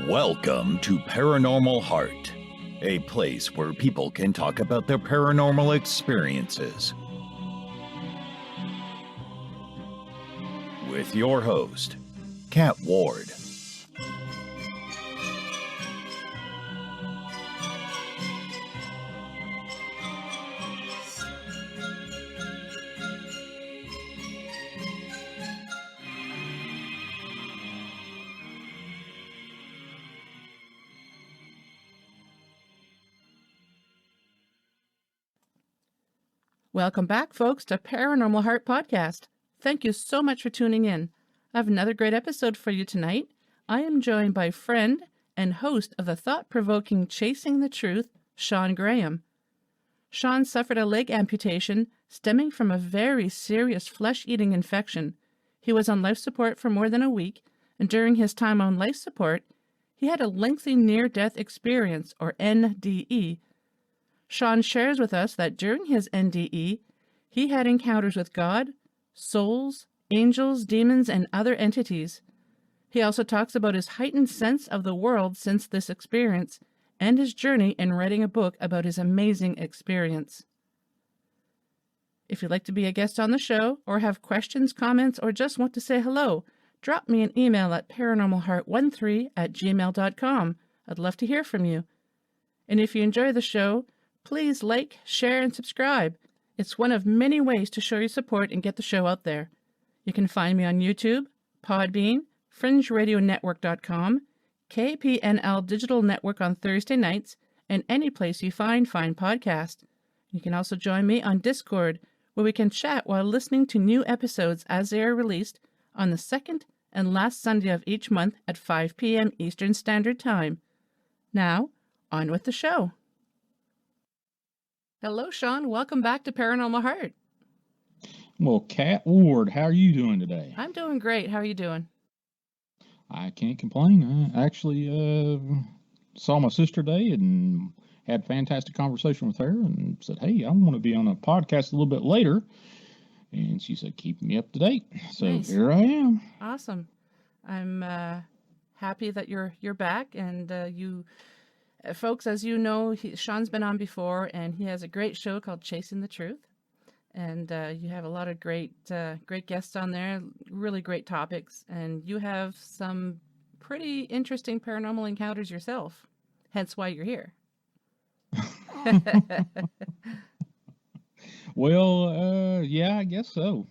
Welcome to Paranormal Heart, a place where people can talk about their paranormal experiences. With your host, Kat Ward. Welcome back, folks, to Paranormal Heart Podcast. Thank you so much for tuning in. I have another great episode for you tonight. I am joined by friend and host of the thought-provoking Chasing the Truth, Shawn Graham. Shawn suffered a leg amputation stemming from a very serious flesh-eating infection. He was on life support for more than a week, and during his time on life support, he had a lengthy near-death experience, or NDE. Shawn shares with us that during his NDE, he had encounters with God, souls, angels, demons, and other entities. He also talks about his heightened sense of the world since this experience and his journey in writing a book about his amazing experience. If you'd like to be a guest on the show or have questions, comments, or just want to say hello, drop me an email at paranormalheart13@gmail.com. I'd love to hear from you. And if you enjoy the show, please like, share, and subscribe. It's one of many ways to show your support and get the show out there. You can find me on YouTube, Podbean, FringeRadioNetwork.com, KPNL Digital Network on Thursday nights, and any place you find fine podcast. You can also join me on Discord, where we can chat while listening to new episodes as they are released on the second and last Sunday of each month at 5 p.m. Eastern Standard Time. Now, on with the show. Hello, Shawn. Welcome back to Paranormal Heart. Well, Kat Ward, how are you doing today? I'm doing great. How are you doing? I can't complain. I actually saw my sister today and had a fantastic conversation with her and said, hey, I want to be on a podcast a little bit later. And she said, keep me up to date. So nice. Here I am. Awesome. I'm happy that you're back and you... folks, as you know, Shawn's been on before, and he has a great show called Chasing the Truth. And you have a lot of great guests on there, really great topics. And you have some pretty interesting paranormal encounters yourself, hence why you're here. Well, yeah, I guess so.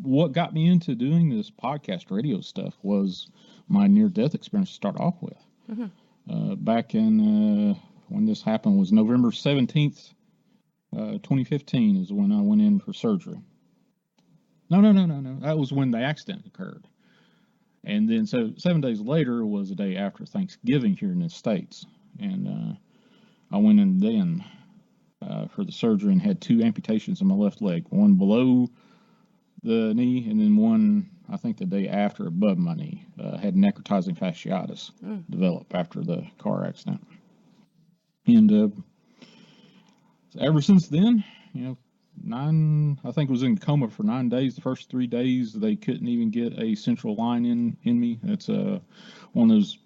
What got me into doing this podcast radio stuff was my near-death experience to start off with. Mm-hmm. Back in, when this happened was November 17th, 2015 is when I went in for surgery. No. That was when the accident occurred. And then, so 7 days later was the day after Thanksgiving here in the States. And I went in then for the surgery and had 2 amputations on my left leg. One below the knee and then one, I think the day after, above my knee. Had necrotizing fasciitis develop after the car accident. And ever since then, I think I was in coma for 9 days. The first 3 days, they couldn't even get a central line in me. That's one of those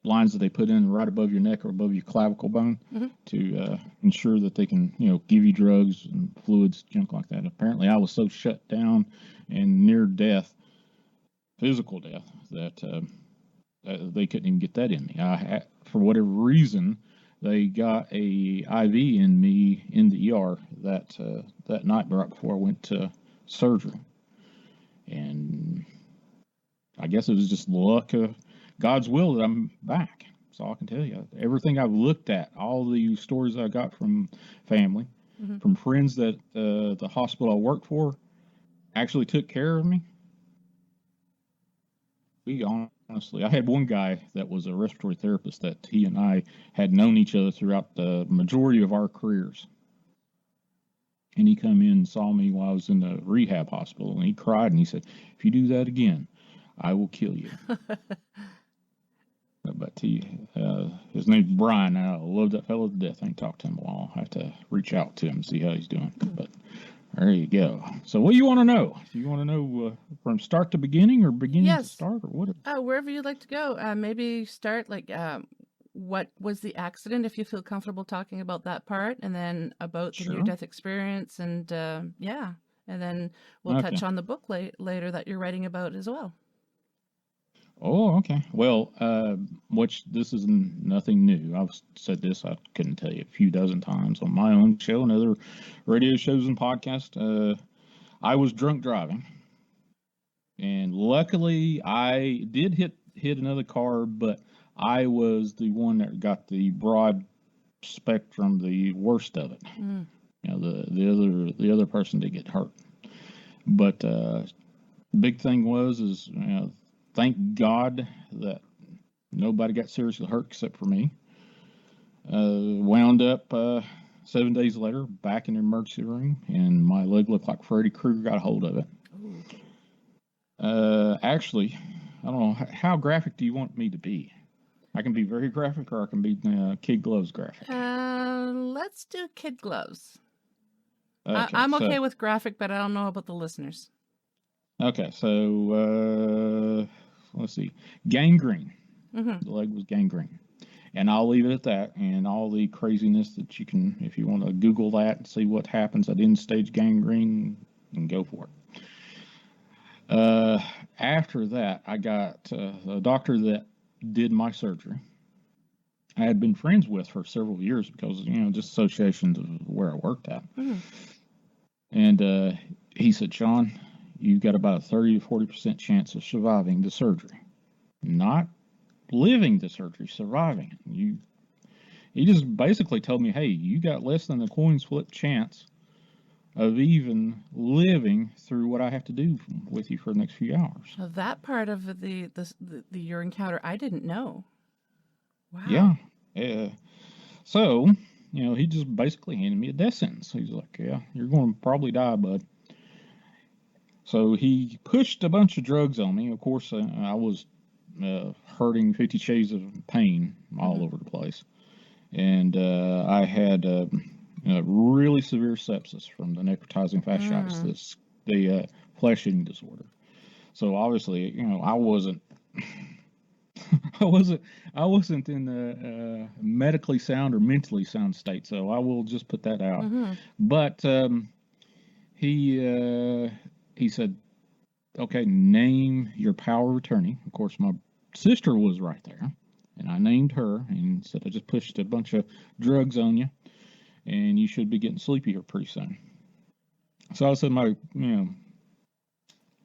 lines that they put in right above your neck or above your clavicle bone to ensure that they can, give you drugs and fluids, junk like that. Apparently, I was so shut down and near death, physical death, that they couldn't even get that in me. For whatever reason, they got a IV in me in the ER that night right before I went to surgery. And I guess it was just luck of God's will that I'm back. That's all I can tell you. Everything I've looked at, all the stories I got from family, from friends that the hospital I worked for actually took care of me. Honestly, I had one guy that was a respiratory therapist that he and I had known each other throughout the majority of our careers. And he come in and saw me while I was in the rehab hospital, and he cried and he said, if you do that again, I will kill you. But his name's Brian. I love that fellow to death. I ain't talked to him in a while. I have to reach out to him and see how he's doing. But There you go. So, what do you want to know? Do you want to know from start to beginning, or beginning to Yes. start, or what? Wherever you'd like to go. Maybe start like what was the accident, if you feel comfortable talking about that part, and then about the Sure. near-death experience, and yeah, and then we'll touch on the book later that you're writing about as well. Oh, okay. Well, which this is nothing new. I've said this, I couldn't tell you, a few dozen times on my own show and other radio shows and podcasts. I was drunk driving, and luckily I did hit another car, but I was the one that got the broad spectrum, the worst of it. Mm. You know, the other person did get hurt, but the big thing is you know, thank God that nobody got seriously hurt except for me. Wound up 7 days later back in the emergency room, and my leg looked like Freddy Krueger got a hold of it. Actually, I don't know, how graphic do you want me to be? I can be very graphic, or I can be kid gloves graphic. Let's do kid gloves. Okay, I'm okay with graphic, but I don't know about the listeners. Okay, so let's see. Gangrene. Mm-hmm. The leg was gangrene. And I'll leave it at that, and all the craziness that you can, if you want to Google that and see what happens at end-stage gangrene, and go for it. After that, I got a doctor that did my surgery. I had been friends with for several years because, you know, just associations of where I worked at. Mm-hmm. And he said, Shawn, you've got about a 30 to 40% chance of surviving the surgery. Not living the surgery, surviving it. He just basically told me, hey, you got less than a coin's flip chance of even living through what I have to do with you for the next few hours. Well, that part of your encounter, I didn't know. Wow. Yeah. So, you know, he just basically handed me a death sentence. He's like, yeah, you're going to probably die, bud. So he pushed a bunch of drugs on me. Of course, I was hurting 50 shades of pain all over the place. And I had really severe sepsis from the necrotizing fasciitis, the flesh eating disorder. So obviously, you know, I wasn't in a medically sound or mentally sound state. So I will just put that out. Mm-hmm. But he said, okay, name your power of attorney. Of course, my sister was right there, and I named her and said, I just pushed a bunch of drugs on you, and you should be getting sleepy here pretty soon. So I said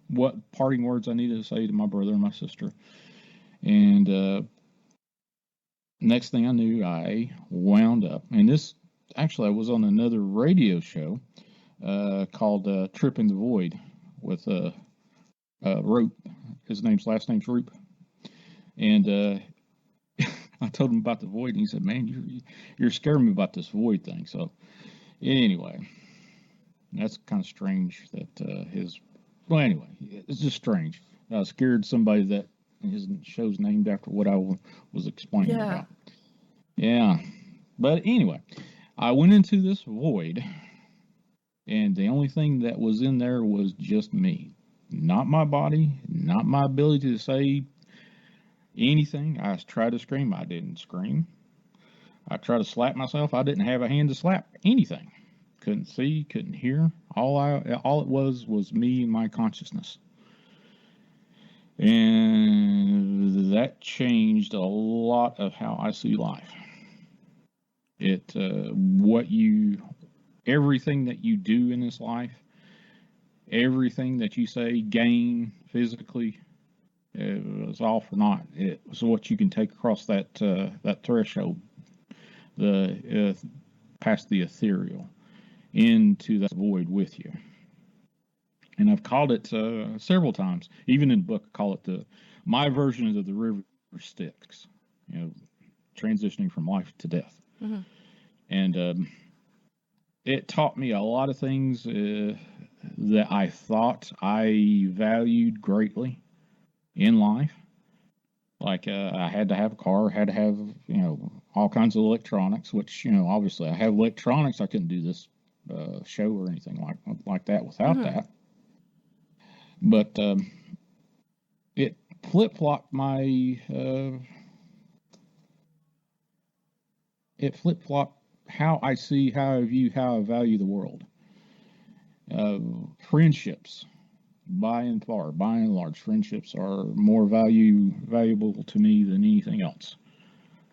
what parting words I needed to say to my brother and my sister. And next thing I knew, I wound up, and this, actually, I was on another radio show called Tripping the Void with Rope. His last name's Roop. And I told him about the void, and he said, man, you're scaring me about this void thing. So anyway, that's kind of strange that well, anyway, it's just strange. I scared somebody that his show's named after what I was explaining about. Yeah. But anyway, I went into this void, and the only thing that was in there was just me. Not my body, not my ability to say anything. I tried to scream. I didn't scream. I tried to slap myself. I didn't have a hand to slap anything. Couldn't see, couldn't hear. All it was me and my consciousness. And that changed a lot of how I see life. Everything that you do in this life, everything that you say, gain physically, it was all for naught. It was what you can take across that threshold, past the ethereal, into that void with you. And I've called it several times, even in the book. I call it my version of the river Styx, transitioning from life to death. Mm-hmm. And it taught me a lot of things that I thought I valued greatly in life. Like I had to have a car, had to have all kinds of electronics, which obviously I have electronics. I couldn't do this show or anything like that without Mm-hmm. that. But it flip-flopped how I see, how I view, how I value the world. Friendships, by and large, friendships are more valuable to me than anything else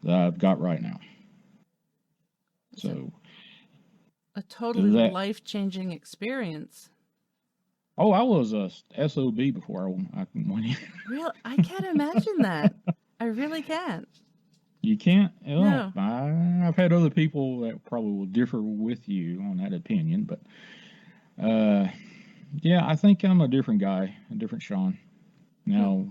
that I've got right now. So a totally that, life-changing experience. oh, I was a SOB before I went in. Real, I can't imagine that. I really can't. You can't? Well, No. I've had other people that probably will differ with you on that opinion, but yeah, I think I'm a different guy, a different Shawn. Now,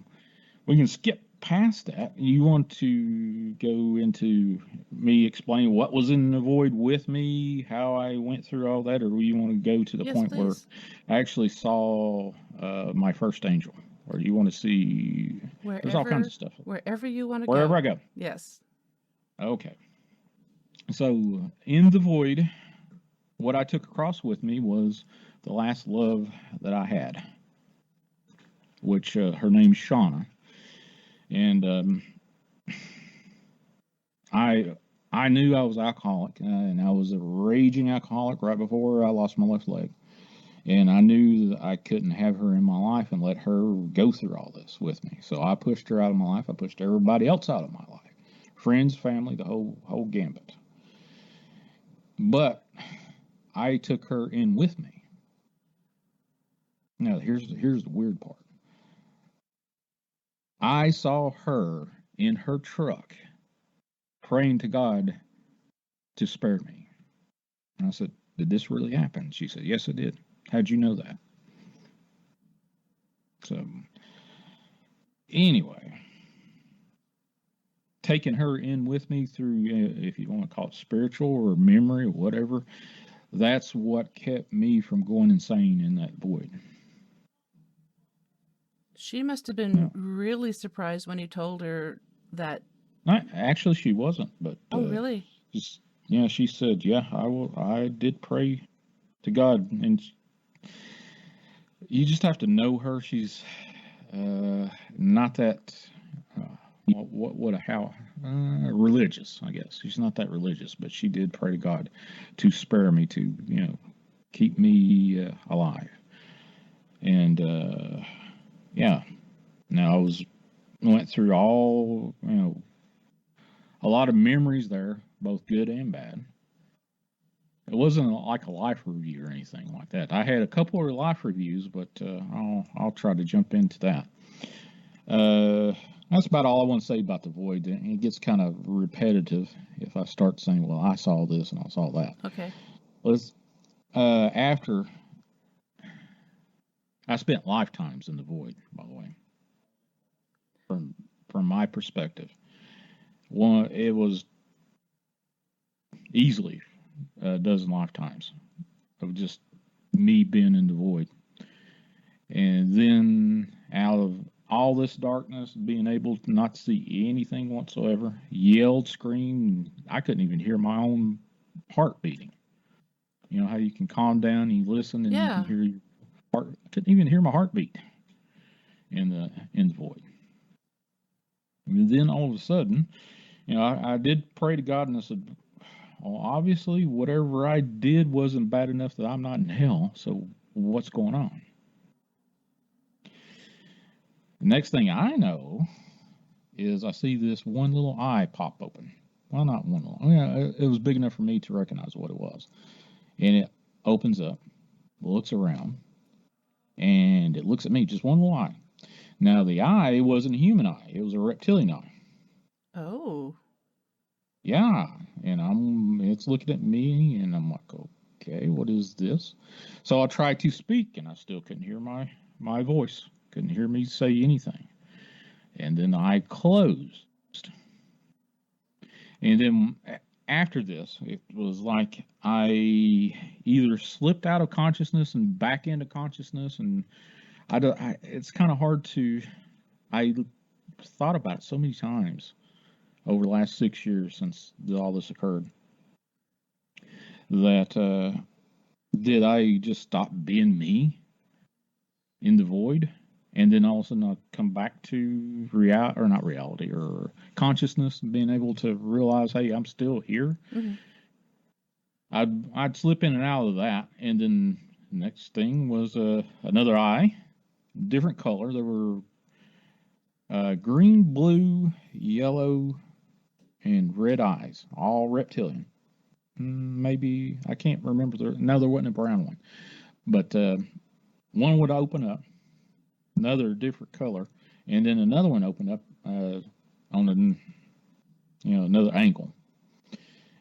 we can skip past that. You want to go into me explaining what was in the void with me, how I went through all that, or do you want to go to the point please. where I actually saw my first angel? Or do you want to see? There's all kinds of stuff. Wherever you want to go. Wherever I go. Yes. Okay. So, in the void, what I took across with me was the last love that I had, which her name's Shauna. And I knew I was alcoholic, and I was a raging alcoholic right before I lost my left leg. And I knew that I couldn't have her in my life and let her go through all this with me. So I pushed her out of my life. I pushed everybody else out of my life. Friends, family, the whole gambit. But I took her in with me. Now, here's the weird part. I saw her in her truck praying to God to spare me. And I said, did this really happen? She said, yes, it did. How'd you know that? So, anyway, taking her in with me through, if you want to call it spiritual or memory or whatever, that's what kept me from going insane in that void. She must have been really surprised when you told her that. Actually, she wasn't, but really? Just, yeah, she said, yeah, I did pray to God, and you just have to know her. She's not that religious, I guess. She's not that religious, but she did pray to God to spare me, to keep me alive. And yeah, now I went through all a lot of memories there, both good and bad. It wasn't like a life review or anything like that. I had a couple of life reviews, but I'll try to jump into that. That's about all I want to say about the void. It gets kind of repetitive if I start saying, well, I saw this and I saw that. Okay. After I spent lifetimes in the void, by the way, from my perspective. It was easily a dozen lifetimes of just me being in the void. And then out of all this darkness, being able to not see anything whatsoever, yelled, screamed, I couldn't even hear my own heart beating. You know how you can calm down and you listen and you can hear your heart. I couldn't even hear my heartbeat in the void. And then all of a sudden, I did pray to God, and I said, well, obviously, whatever I did wasn't bad enough that I'm not in hell, so what's going on? The next thing I know is I see this one little eye pop open. Well, not one little. It was big enough for me to recognize what it was. And it opens up, looks around, and it looks at me, just one little eye. Now, the eye wasn't a human eye. It was a reptilian eye. Oh. Yeah, and it's looking at me, and I'm like, okay, what is this? So I tried to speak, and I still couldn't hear my voice. Couldn't hear me say anything. And then I closed. And then after this, it was like I either slipped out of consciousness and back into consciousness, and it's kind of hard to. I thought about it so many times over the last 6 years since all this occurred that did I just stop being me in the void? And then all of a sudden I'd come back to not reality, or consciousness, and being able to realize, hey, I'm still here. Mm-hmm. I'd slip in and out of that, and then the next thing was another eye, different color. There were green, blue, yellow, and red eyes, all reptilian. Maybe I can't remember. No, there wasn't a brown one, but one would open up, another different color, and then another one opened up on another angle.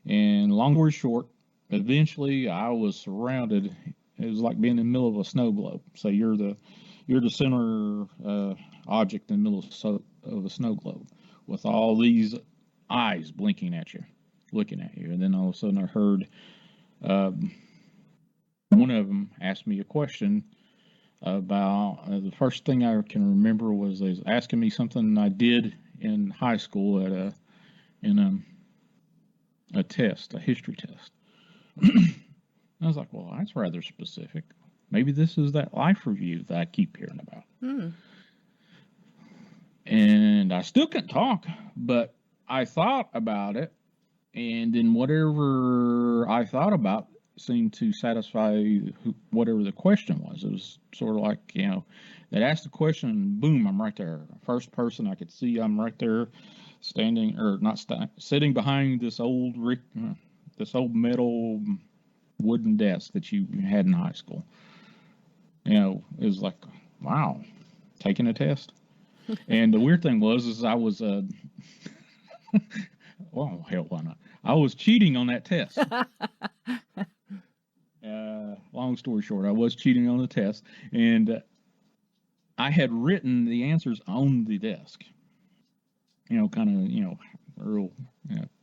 And long story short, eventually I was surrounded. It was like being in the middle of a snow globe. So you're the center object in the middle of a snow globe, with all these eyes blinking at you, looking at you. And then all of a sudden I heard one of them ask me a question about the first thing I can remember was they was asking me something I did in high school at a test, a history test. I was like, well, that's rather specific. Maybe this is that life review that I keep hearing about. And I still couldn't talk, but I thought about it, and then whatever I thought about seemed to satisfy whatever the question was. It was sort of like, they'd ask the question, and boom, I'm right there. First person I could see, I'm right there, standing, or not sitting behind this old metal wooden desk that you had in high school. It was like, wow, taking a test. And the weird thing was I was well, hell, why not? I was cheating on that test. Long story short, I was cheating on the test, and I had written the answers on the desk. Kind of, real,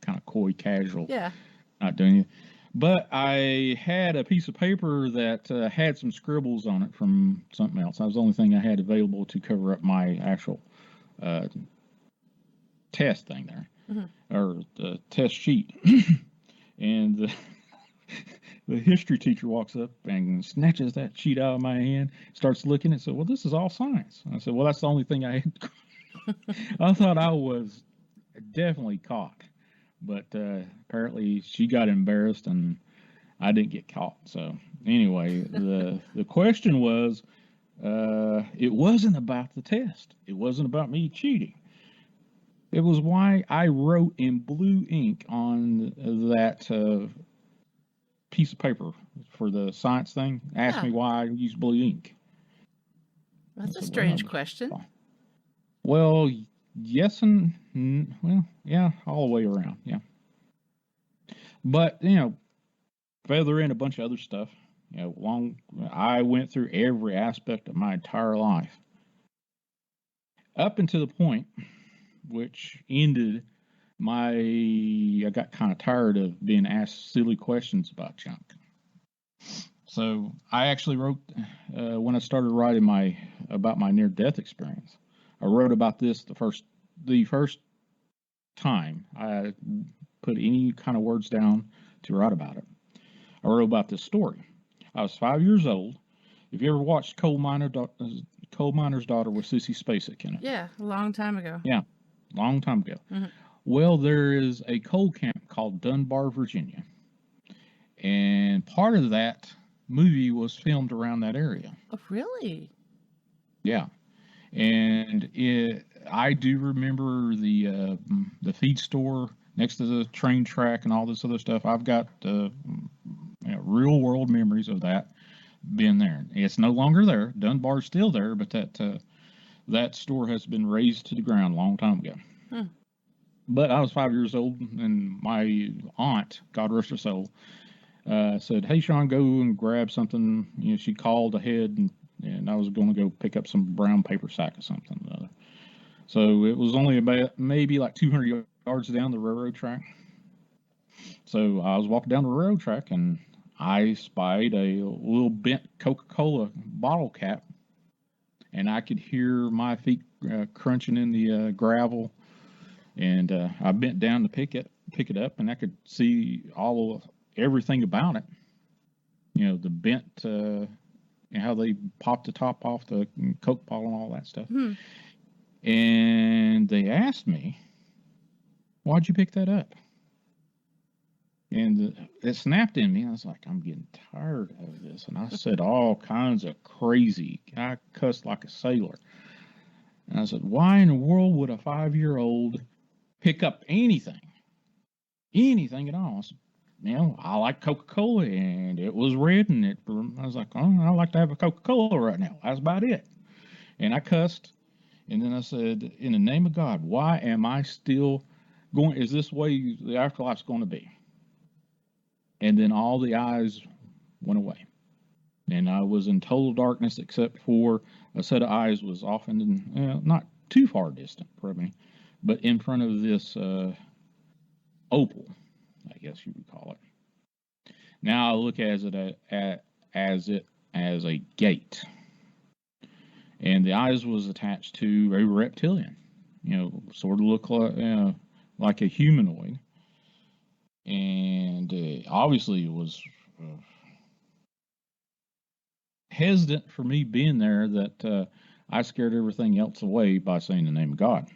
kind of coy, casual. Yeah. Not doing it. But I had a piece of paper that had some scribbles on it from something else. That was the only thing I had available to cover up my actual test thing there, or the test sheet. And the history teacher walks up and snatches that sheet out of my hand, starts looking and said, well, this is all science. I said, well, that's the only thing I had. I thought I was definitely caught. But apparently she got embarrassed and I didn't get caught. So anyway, the question was, it wasn't about the test. It wasn't about me cheating. It was why I wrote in blue ink on that piece of paper for the science thing. Asked me why I used blue ink. That's a strange question. Well, yes and well, yeah, all the way around, yeah. But feather in a bunch of other stuff. I went through every aspect of my entire life, up until the point which ended I got kind of tired of being asked silly questions about junk. So I actually wrote when I started writing about my near-death experience. I wrote about this the first time I put any kind of words down to write about it. I wrote about this story. I was 5 years old. If you ever watched Coal Miner's Daughter with Sissy Spacek in it? Yeah, a long time ago. Yeah, long time ago. Mm-hmm. Well, there is a coal camp called Dunbar, Virginia. And part of that movie was filmed around that area. Oh, really? Yeah. And I do remember the feed store next to the train track and all this other stuff. I've got real world memories of that being there. It's no longer there. Dunbar's still there, but that store has been razed to the ground a long time ago. But I was 5 years old, and my aunt, God rest her soul, said, "Hey, Shawn, go and grab something." She called ahead, and I was going to go pick up some brown paper sack or something or other. So it was only about maybe like 200 yards down the railroad track. So I was walking down the railroad track, and I spied a little bent Coca-Cola bottle cap, and I could hear my feet crunching in the gravel. And I bent down to pick it up, and I could see everything about it. the bent, how they pop the top off the Coke bottle and all that stuff. Hmm. And they asked me, why'd you pick that up? And it snapped in me. I was like, I'm getting tired of this. And I said all kinds of crazy. I cussed like a sailor. And I said, why in the world would a 5-year-old pick up anything? Anything at all? I said, I like Coca-Cola, and it was red, and I was like, oh, I like to have a Coca-Cola right now. That's about it. And I cussed, and then I said, in the name of God, why am I still going? Is this way the afterlife's going to be? And then all the eyes went away. And I was in total darkness except for a set of eyes was off and not too far distant from me, but in front of this opal, I guess you would call it. Now I look at it as a gate. And the eyes was attached to a reptilian, sort of look like a humanoid. And obviously it was hesitant for me being there that I scared everything else away by saying the name of God.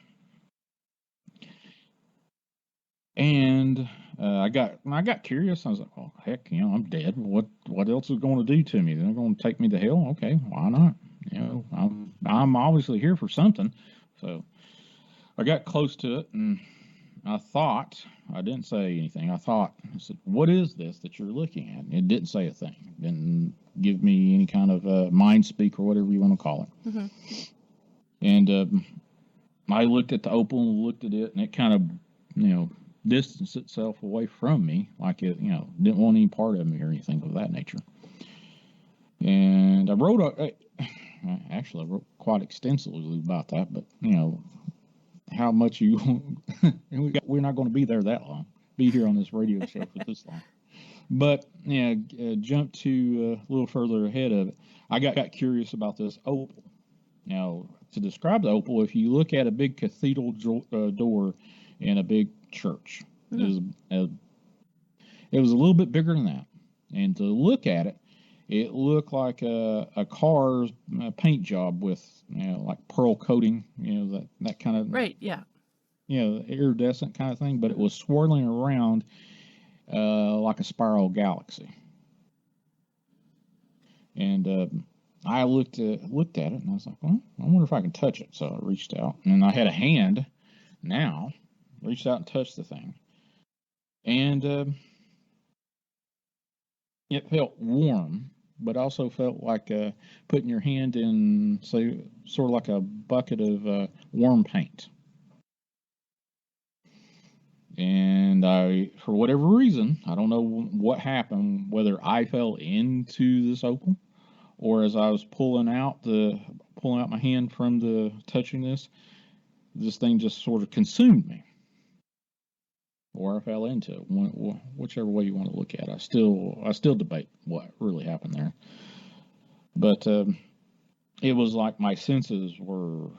And I got curious. I was like, well, heck, I'm dead. What else is going to do to me? They're going to take me to hell? Okay, why not? I'm obviously here for something. So I got close to it, and I didn't say anything. I said, what is this that you're looking at? And it didn't say a thing. It didn't give me any kind of mind speak or whatever you want to call it. Mm-hmm. And I looked at the opal and looked at it, and it kind of, distanced itself away from me, like it, didn't want any part of me or anything of that nature. And I wrote quite extensively about that, but how much we're not going to be there that long, be here on this radio show for this long. But jump to a little further ahead of it. I got curious about this opal. Now, to describe the opal, if you look at a big cathedral door in a big church, mm-hmm. It was a little bit bigger than that. And to look at it, it looked like a car's paint job with, like pearl coating, that kind of... Right, yeah. Iridescent kind of thing, but it was swirling around like a spiral galaxy. And I looked at it, and I was like, well, I wonder if I can touch it. So I reached out, and I had a hand now, reached out and touched the thing. And it felt warm, but also felt like putting your hand in, say, sort of like a bucket of warm paint. And for whatever reason, I don't know what happened, whether I fell into this opal, or as I was pulling out my hand from the touching this thing just sort of consumed me, or I fell into it. Whichever way you want to look at it. I still debate what really happened there. But it was like my senses were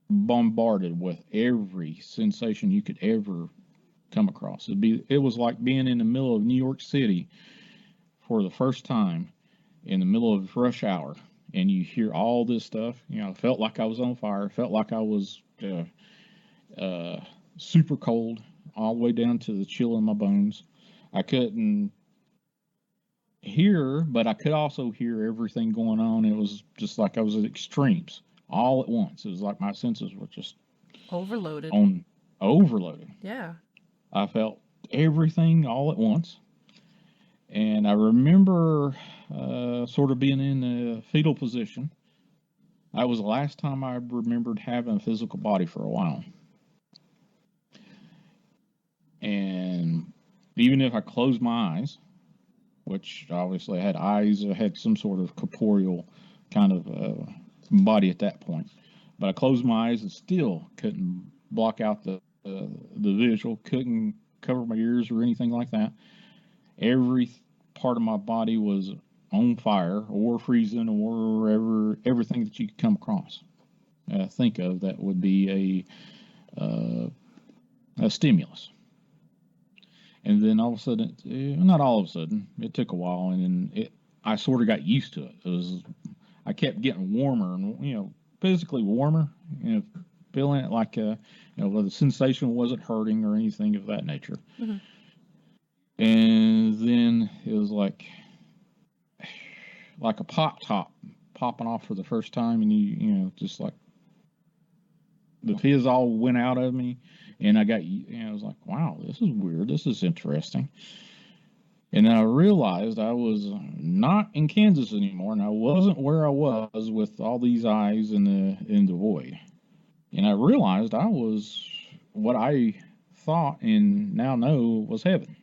bombarded with every sensation you could ever come across. It was like being in the middle of New York City for the first time in the middle of rush hour, and you hear all this stuff. It felt like I was on fire. Felt like I was super cold, all the way down to the chill in my bones. I couldn't hear, but I could also hear everything going on. It was just like I was at extremes all at once. It was like my senses were just overloaded. Yeah. I felt everything all at once. And I remember sort of being in a fetal position. That was the last time I remembered having a physical body for a while. And even if I closed my eyes, which obviously I had eyes, I had some sort of corporeal kind of body at that point, but I closed my eyes and still couldn't block out the visual, couldn't cover my ears or anything like that. Every part of my body was on fire or freezing or everything that you could come across. Think of that would be a stimulus. And then all of a sudden, not all of a sudden, it took a while, and then I sort of got used to it. I kept getting warmer and, physically warmer, feeling it like, the sensation wasn't hurting or anything of that nature. Mm-hmm. And then it was like a pop top popping off for the first time, and just like the fizz all went out of me, and I got, I was like, wow, this is weird. This is interesting. And then I realized I was not in Kansas anymore, and I wasn't where I was with all these eyes in the void. And I realized I was what I thought and now know was heaven.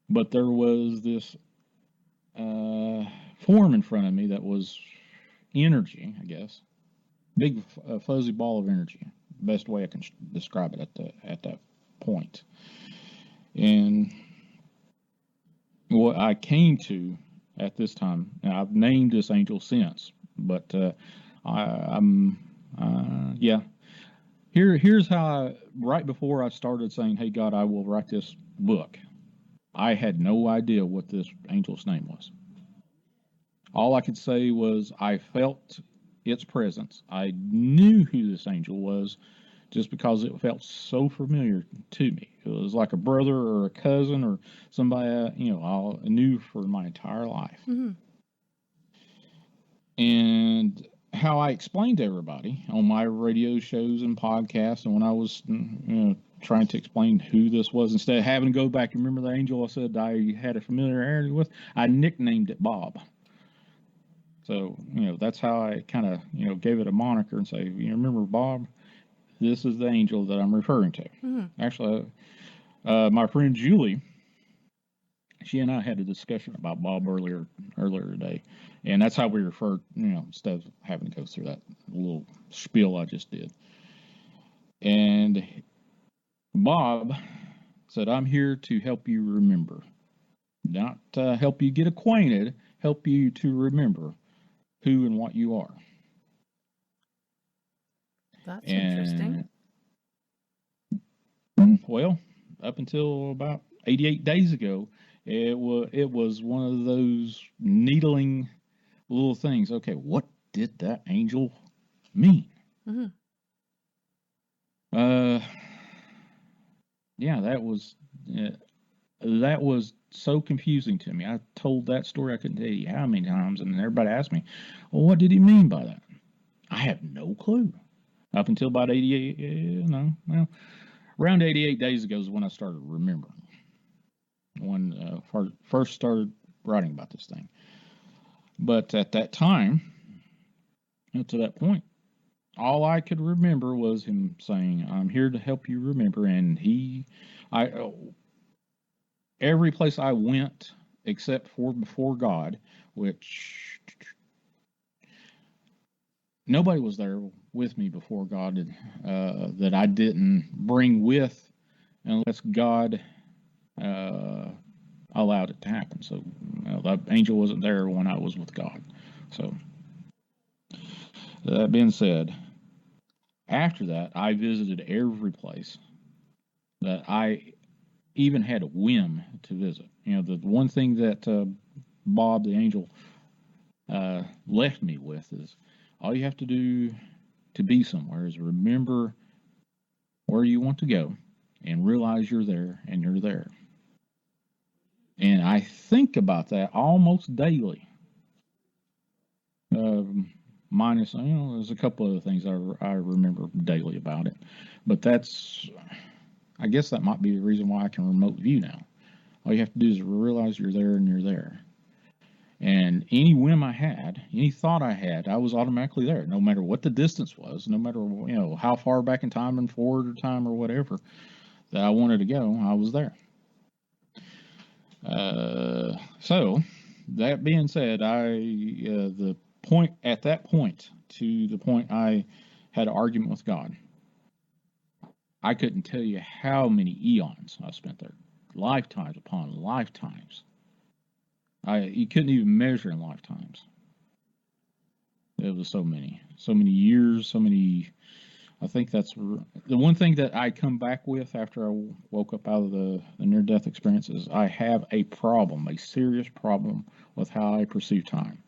But there was this form in front of me that was energy, I guess. Big fuzzy ball of energy. Best way I can describe it at that point. And what I came to at this time, now I've named this angel since, but Here's how right before I started saying, "Hey God, I will write this book," I had no idea what this angel's name was. All I could say was I felt its presence. I knew who this angel was just because it felt so familiar to me. It was like a brother or a cousin or somebody I knew for my entire life. Mm-hmm. And how I explained to everybody on my radio shows and podcasts, and when I was trying to explain who this was, instead of having to go back and remember the angel I said I had a familiarity with, I nicknamed it Bob. So, that's how I kind of, gave it a moniker and say, you remember Bob? This is the angel that I'm referring to. Mm-hmm. Actually, my friend Julie, she and I had a discussion about Bob earlier today, and that's how we referred, instead of having to go through that little spiel I just did. And Bob said, "I'm here to help you remember, not help you get acquainted, help you to remember who and what you are." That's interesting. Well, up until about 88 days ago, it was one of those needling little things. Okay, what did that angel mean? Mm-hmm. Yeah, that was so confusing to me. I told that story, I couldn't tell you how many times, and everybody asked me, "Well, what did he mean by that?" I have no clue. Up until about 88, around 88 days ago is when I started remembering. When first started writing about this thing. But at that time, to that point, all I could remember was him saying, "I'm here to help you remember." And every place I went, except for before God, which nobody was there with me before God that I didn't bring with, unless God allowed it to happen. So the angel wasn't there when I was with God. So that being said, after that, I visited every place that I even had a whim to visit. The one thing that Bob the angel left me with is all you have to do to be somewhere is remember where you want to go and realize you're there and you're there. And I think about that almost daily. Minus, there's a couple other things I remember daily about it. But I guess that might be the reason why I can remote view now. All you have to do is realize you're there and you're there. And any whim I had, any thought I had, I was automatically there, no matter what the distance was, no matter how far back in time and forward in time or whatever that I wanted to go, I was there. So that being said, the point to the point I had an argument with God. I couldn't tell you how many eons I spent there, lifetimes upon lifetimes. You couldn't even measure in lifetimes. It was so many years, so many I think that's the one thing that I come back with after I woke up out of the near-death experience is I have a problem, a serious problem with how I perceive time.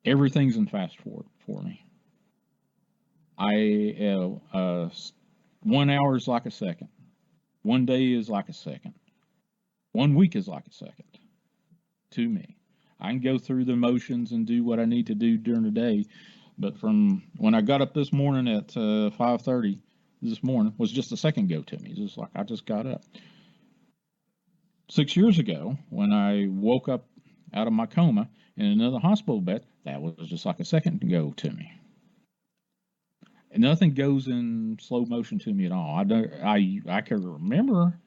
Everything's in fast forward for me. 1 hour is like a second. 1 day is like a second. 1 week is like a second to me. I can go through the motions and do what I need to do during the day, but from when I got up this morning at 5:30 this morning was just a second ago to me. It's just like I just got up. 6 years ago, when I woke up out of my coma in another hospital bed, that was just like a second ago to me. And nothing goes in slow motion to me at all. I can remember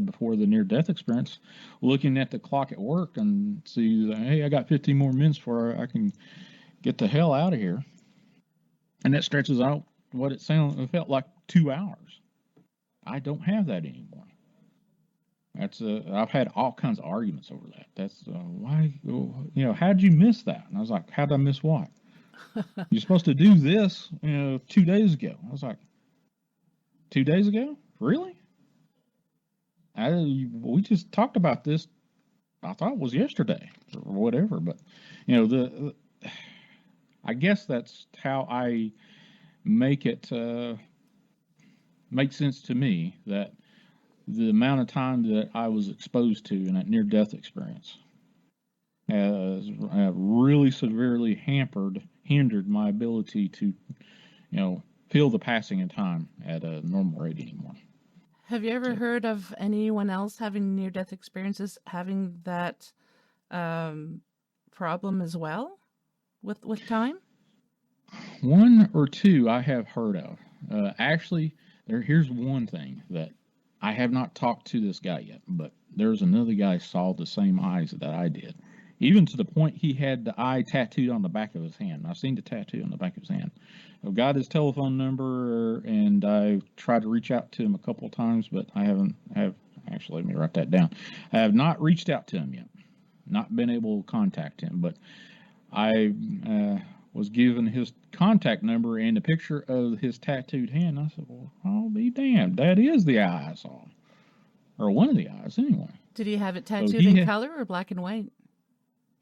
before the near-death experience looking at the clock at work and see that, hey, I got 15 more minutes before I can get the hell out of here. And that stretches out what it felt like 2 hours. I don't have that anymore. I've had all kinds of arguments over that. That's why, how'd you miss that? And I was like, how'd I miss what? You're supposed to do this, 2 days ago. I was like, 2 days ago? Really? We just talked about this. I thought it was yesterday or whatever. But I guess that's how I make it make sense to me that the amount of time that I was exposed to in that near-death experience has really severely hindered my ability to, feel the passing of time at a normal rate anymore. Have you ever heard of anyone else having near-death experiences having that problem as well with time? One or two I have heard of. Actually, here's one thing that I have not talked to this guy yet, but there's another guy saw the same eyes that I did. Even to the point he had the eye tattooed on the back of his hand. I've seen the tattoo on the back of his hand. I've got his telephone number, and I've tried to reach out to him a couple of times, but actually, let me write that down. I have not reached out to him yet. Not been able to contact him, but I was given his contact number and a picture of his tattooed hand. I said, well, I'll be damned. That is the eye I saw. Or one of the eyes, anyway. Did he have it tattooed in color or black and white?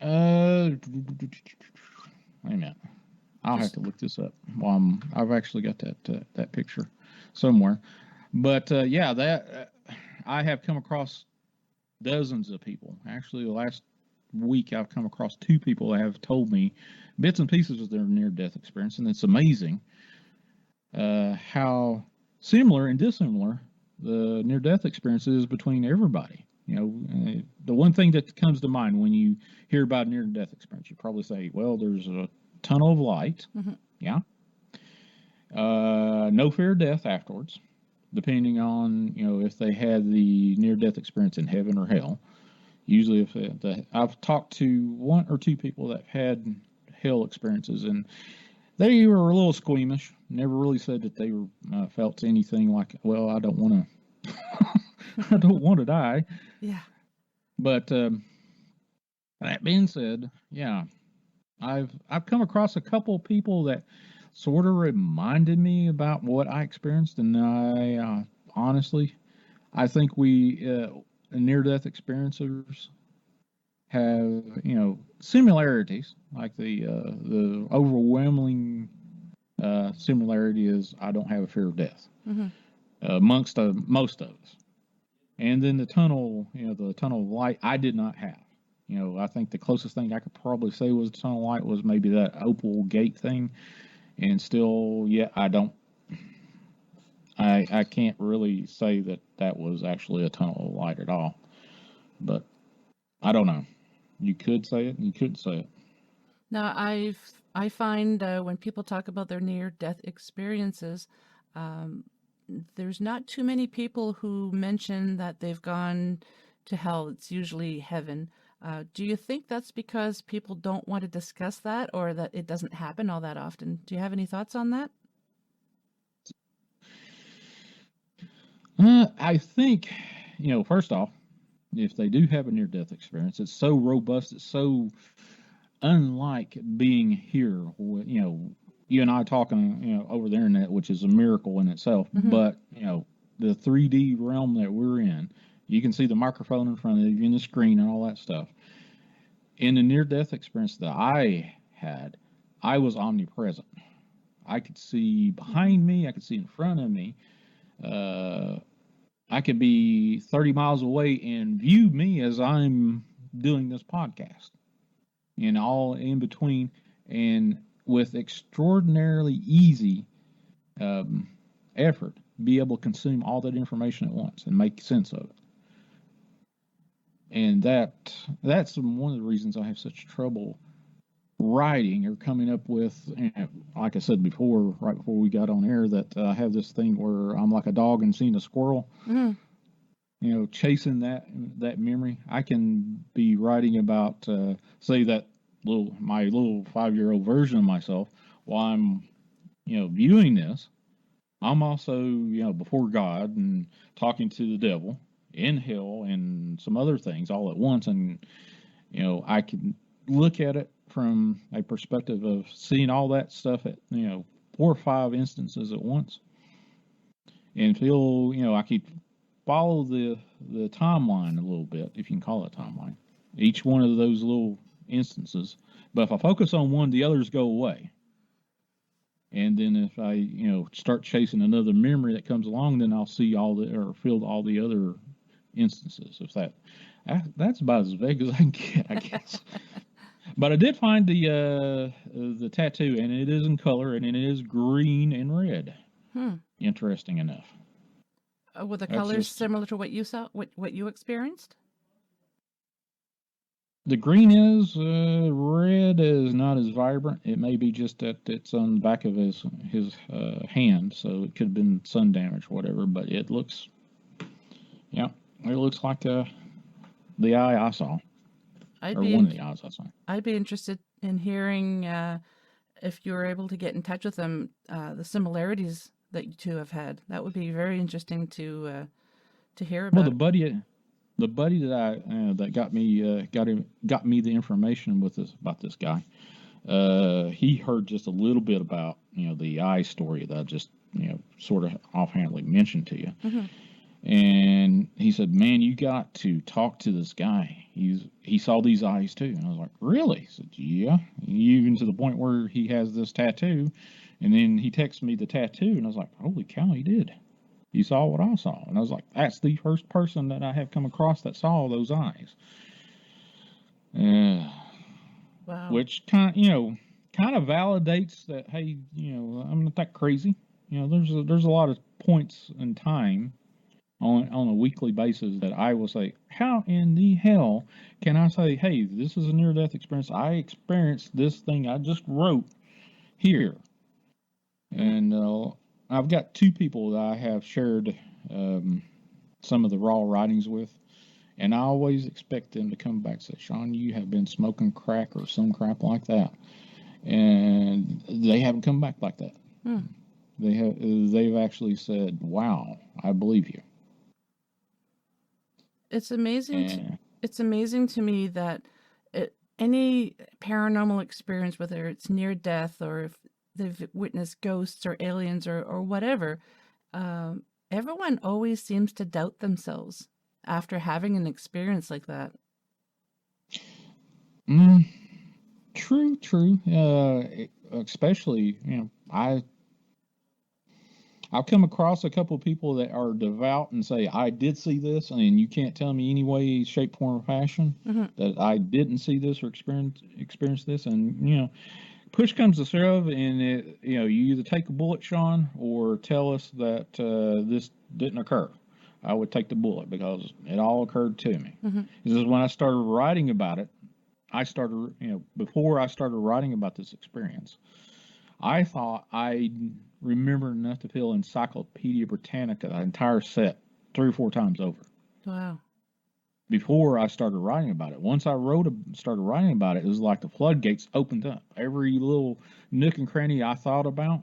Wait a minute. I'll have to look this up. I've actually got that picture somewhere. But I have come across dozens of people. Actually, the last week I've come across 2 people that have told me bits and pieces of their near-death experience, and it's amazing how similar and dissimilar the near-death experience is between everybody. The one thing that comes to mind when you hear about a near-death experience, you probably say, well, there's a tunnel of light. Mm-hmm. Yeah. No fear of death afterwards, depending on, if they had the near-death experience in heaven or hell. Usually, I've talked to 1 or 2 people that had hell experiences, and they were a little squeamish. Never really said that they were felt anything like, well, I don't want to, I don't want to die. Yeah. But that being said, yeah, I've come across a couple of people that sort of reminded me about what I experienced, and I honestly, I think we near-death experiencers have similarities. Like the overwhelming similarity is I don't have a fear of death. Mm-hmm. Amongst most of us. And then the tunnel of light, I did not have. I think the closest thing I could probably say was the tunnel of light was maybe that opal gate thing. And still, I don't. I can't really say that was actually a tunnel of light at all. But I don't know. You could say it, and you couldn't say it. Now, I find when people talk about their near-death experiences, there's not too many people who mention that they've gone to hell. It's usually heaven. Do you think that's because people don't want to discuss that, or that it doesn't happen all that often? Do you have any thoughts on that? I think, first off, if they do have a near-death experience, it's so robust, it's so unlike being here, you and I talking, over the internet, which is a miracle in itself. Mm-hmm. But, the 3D realm that we're in, you can see the microphone in front of you and the screen and all that stuff. In the near-death experience that I had, I was omnipresent. I could see behind me. I could see in front of me. I could be 30 miles away and view me as I'm doing this podcast, and all in between, and with extraordinarily easy effort, be able to consume all that information at once and make sense of it. And that's one of the reasons I have such trouble writing or coming up with, like I said before, right before we got on air, that I have this thing where I'm like a dog and seeing a squirrel, chasing that memory. I can be writing about, say, that my little 5-year-old version of myself while I'm, viewing this. I'm also, before God and talking to the devil in hell and some other things all at once. And, I can look at it from a perspective of seeing all that stuff at, 4 or 5 instances at once. And feel, I could follow the timeline a little bit, if you can call it a timeline. Each one of those little instances. But if I focus on one, the others go away. And then if I, start chasing another memory that comes along, then I'll see feel all the other instances. If that's about as vague as I can get, I guess. But I did find the tattoo, and it is in color, and it is green and red. Interesting enough. Were the colors similar to what you saw, what you experienced? The green is, red is not as vibrant. It may be just that it's on the back of his hand, so it could have been sun damage or whatever, but it looks like the eye I saw. One of the eyes I saw. I'd be interested in hearing if you were able to get in touch with them, the similarities that you two have had. That would be very interesting to hear about. Well, the buddy that got me the information about this guy, he heard just a little bit about the eye story that I just sort of offhandedly mentioned to you. Mm-hmm. And he said, "Man, you got to talk to this guy. He saw these eyes too." And I was like, "Really?" He said, "Yeah." Even to the point where he has this tattoo. And then he texted me the tattoo, and I was like, "Holy cow, he did. He saw what I saw." And I was like, "That's the first person that I have come across that saw those eyes." Wow. Which kind of validates that, hey, I'm not that crazy. There's a lot of points in time on a weekly basis that I will say, how in the hell can I say, hey, this is a near-death experience. I experienced this thing I just wrote here. And I've got 2 people that I have shared some of the raw writings with. And I always expect them to come back and say, "Shawn, you have been smoking crack," or some crap like that. And they haven't come back like that. They've actually said, "Wow, I believe you." It's amazing. It's amazing to me that any paranormal experience, whether it's near death or if they've witnessed ghosts or aliens or whatever, everyone always seems to doubt themselves after having an experience like that. True. Especially, I've come across a couple of people that are devout and say, "I did see this," and you can't tell me any way, shape, form, or fashion that I didn't see this or experience this. And push comes to shove, and you either take a bullet, Shawn, or tell us that this didn't occur. I would take the bullet because it all occurred to me. This is when I started writing about it. Before I started writing about this experience, I thought I remembered enough to fill Encyclopedia Britannica, the entire set, 3 or 4 times over. Wow. Before I started writing about it. Once I started writing about it, it was like the floodgates opened up. Every little nook and cranny I thought about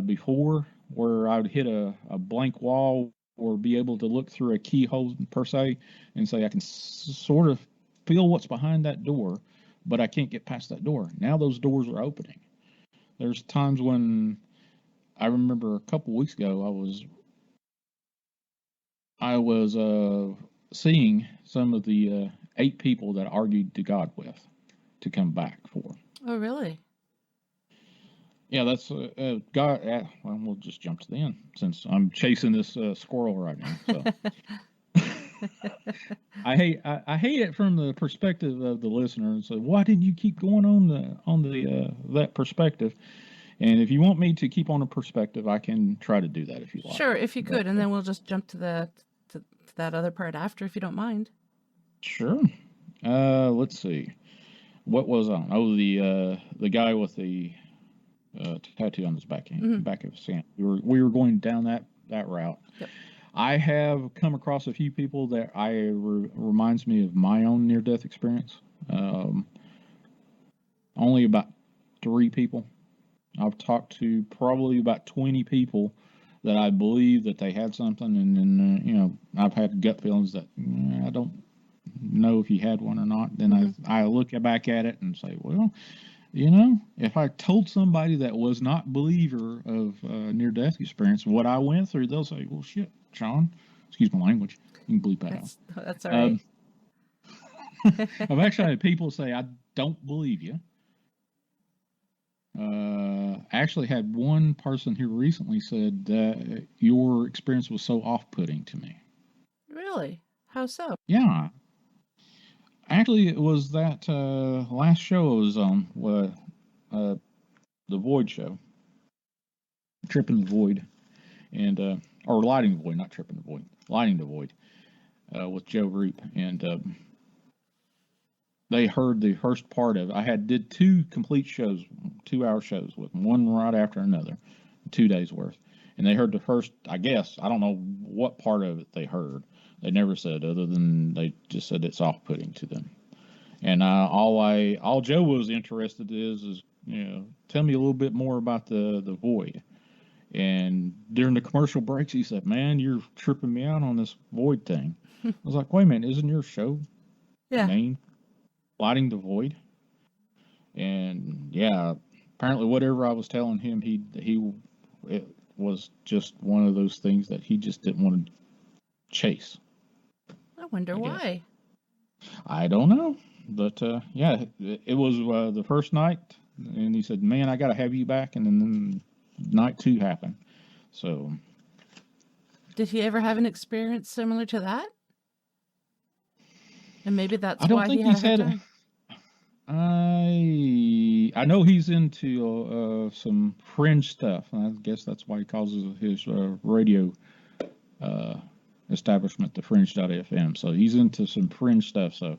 before, where I would hit a blank wall or be able to look through a keyhole per se and say I can sort of feel what's behind that door, but I can't get past that door. Now those doors are opening. there's times when I remember a couple weeks ago I was seeing some of the 8 people that I argued to God with to come back for. Oh, really? Yeah, that's God. Well, we'll just jump to the end since I'm chasing this squirrel right now. So I hate it from the perspective of the listener, and so why didn't you keep going on the that perspective? And if you want me to keep on a perspective, I can try to do that if you like. Sure, if you could, and then we'll just jump to that other part after, if you don't mind. Sure. Let's see. What was on? Oh, the guy with the tattoo on his back of his hand. We were going down that route. Yep. I have come across a few people that reminds me of my own near-death experience. Only about 3 people. I've talked to probably about 20 people that I believe that they had something, and then I've had gut feelings that I don't know if you had one or not. Then I look back at it and say, well, if I told somebody that was not believer of near-death experience what I went through, they'll say, well, shit, Shawn, excuse my language, you can bleep that out. That's all right. I've actually had people say, I don't believe you. Actually had one person here recently said that your experience was so off-putting to me. Really? How so? Yeah. Actually, it was that last show I was on, the Void show, Tripping the Void, and or Lighting the Void, not Tripping the Void, Lighting the Void, with Joe Roop, and they heard the first part of it. I did 2 complete shows, 2-hour shows with one right after another, 2 days worth, and they heard the first. I guess I don't know what part of it they heard. They never said, other than they just said it's off-putting to them. And all Joe was interested is tell me a little bit more about the Void. And during the commercial breaks, he said, "Man, you're tripping me out on this Void thing." I was like, "Wait a minute, isn't your show named Lighting the Void?" And yeah, apparently whatever I was telling him, it was just one of those things that he just didn't want to chase. I wonder why. I don't know, but yeah, it was the first night, and he said, "Man, I got to have you back," and then night 2 happened. So, did he ever have an experience similar to that? And maybe that's I don't why think he had a hard said. time. I know he's into some fringe stuff. I guess that's why he calls his radio establishment the Fringe.fm. So he's into some fringe stuff. So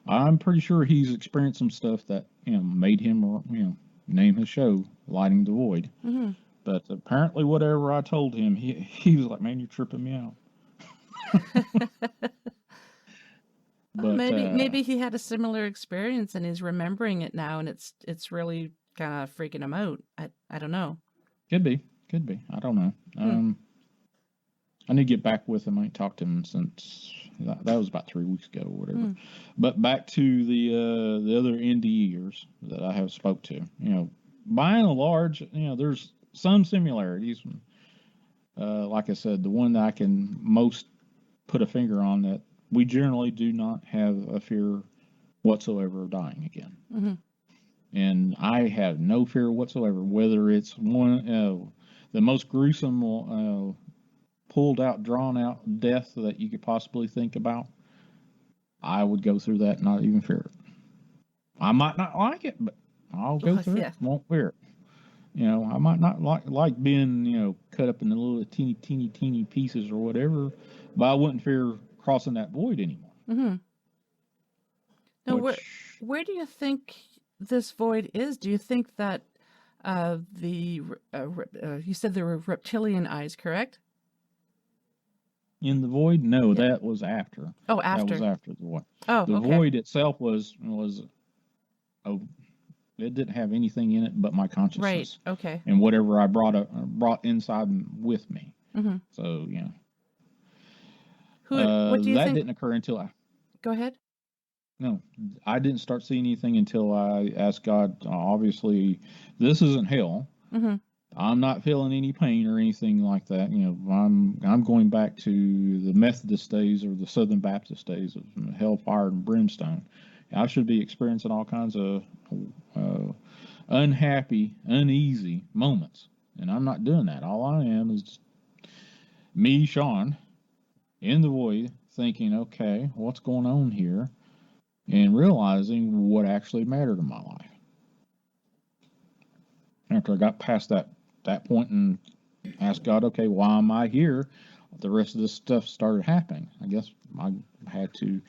I'm pretty sure he's experienced some stuff that made him name his show Lighting the Void. Mm-hmm. But apparently, whatever I told him, he was like, "Man, you're tripping me out." Well, maybe he had a similar experience and he's remembering it now, and it's really kind of freaking him out. I don't know. Could be. I don't know. I need to get back with him. I ain't talked to him since that was about 3 weeks ago or whatever. But back to the other NDEers that I have spoke to. By and large, there's some similarities. Like I said, the one that I can most put a finger on, that we generally do not have a fear whatsoever of dying again. Mm-hmm. And I have no fear whatsoever, whether it's the most gruesome, pulled out, drawn out death that you could possibly think about. I would go through that and not even fear it. I might not like it, but I'll go through it. Won't fear it. I might not like being, cut up in the little teeny pieces or whatever, but I wouldn't fear crossing that void anymore. Mm-hmm. Now, where do you think this void is? Do you think that you said there were reptilian eyes, correct? In the void? No, that was after. Oh, after. That was after the void. Oh, the void itself was it didn't have anything in it but my consciousness. Right. Okay. And whatever I brought inside with me. Mm-hmm. So what do you think? That didn't occur until Go ahead. No, I didn't start seeing anything until I asked God. Obviously, this isn't hell. Mm-hmm. I'm not feeling any pain or anything like that. I'm going back to the Methodist days or the Southern Baptist days of hellfire and brimstone. I should be experiencing all kinds of uh, unhappy, uneasy moments, and I'm not doing that. All I am is me, Shawn, in the void, thinking, okay, what's going on here, and realizing what actually mattered in my life. After I got past that point and asked God, okay, why am I here? The rest of this stuff started happening. I guess I had to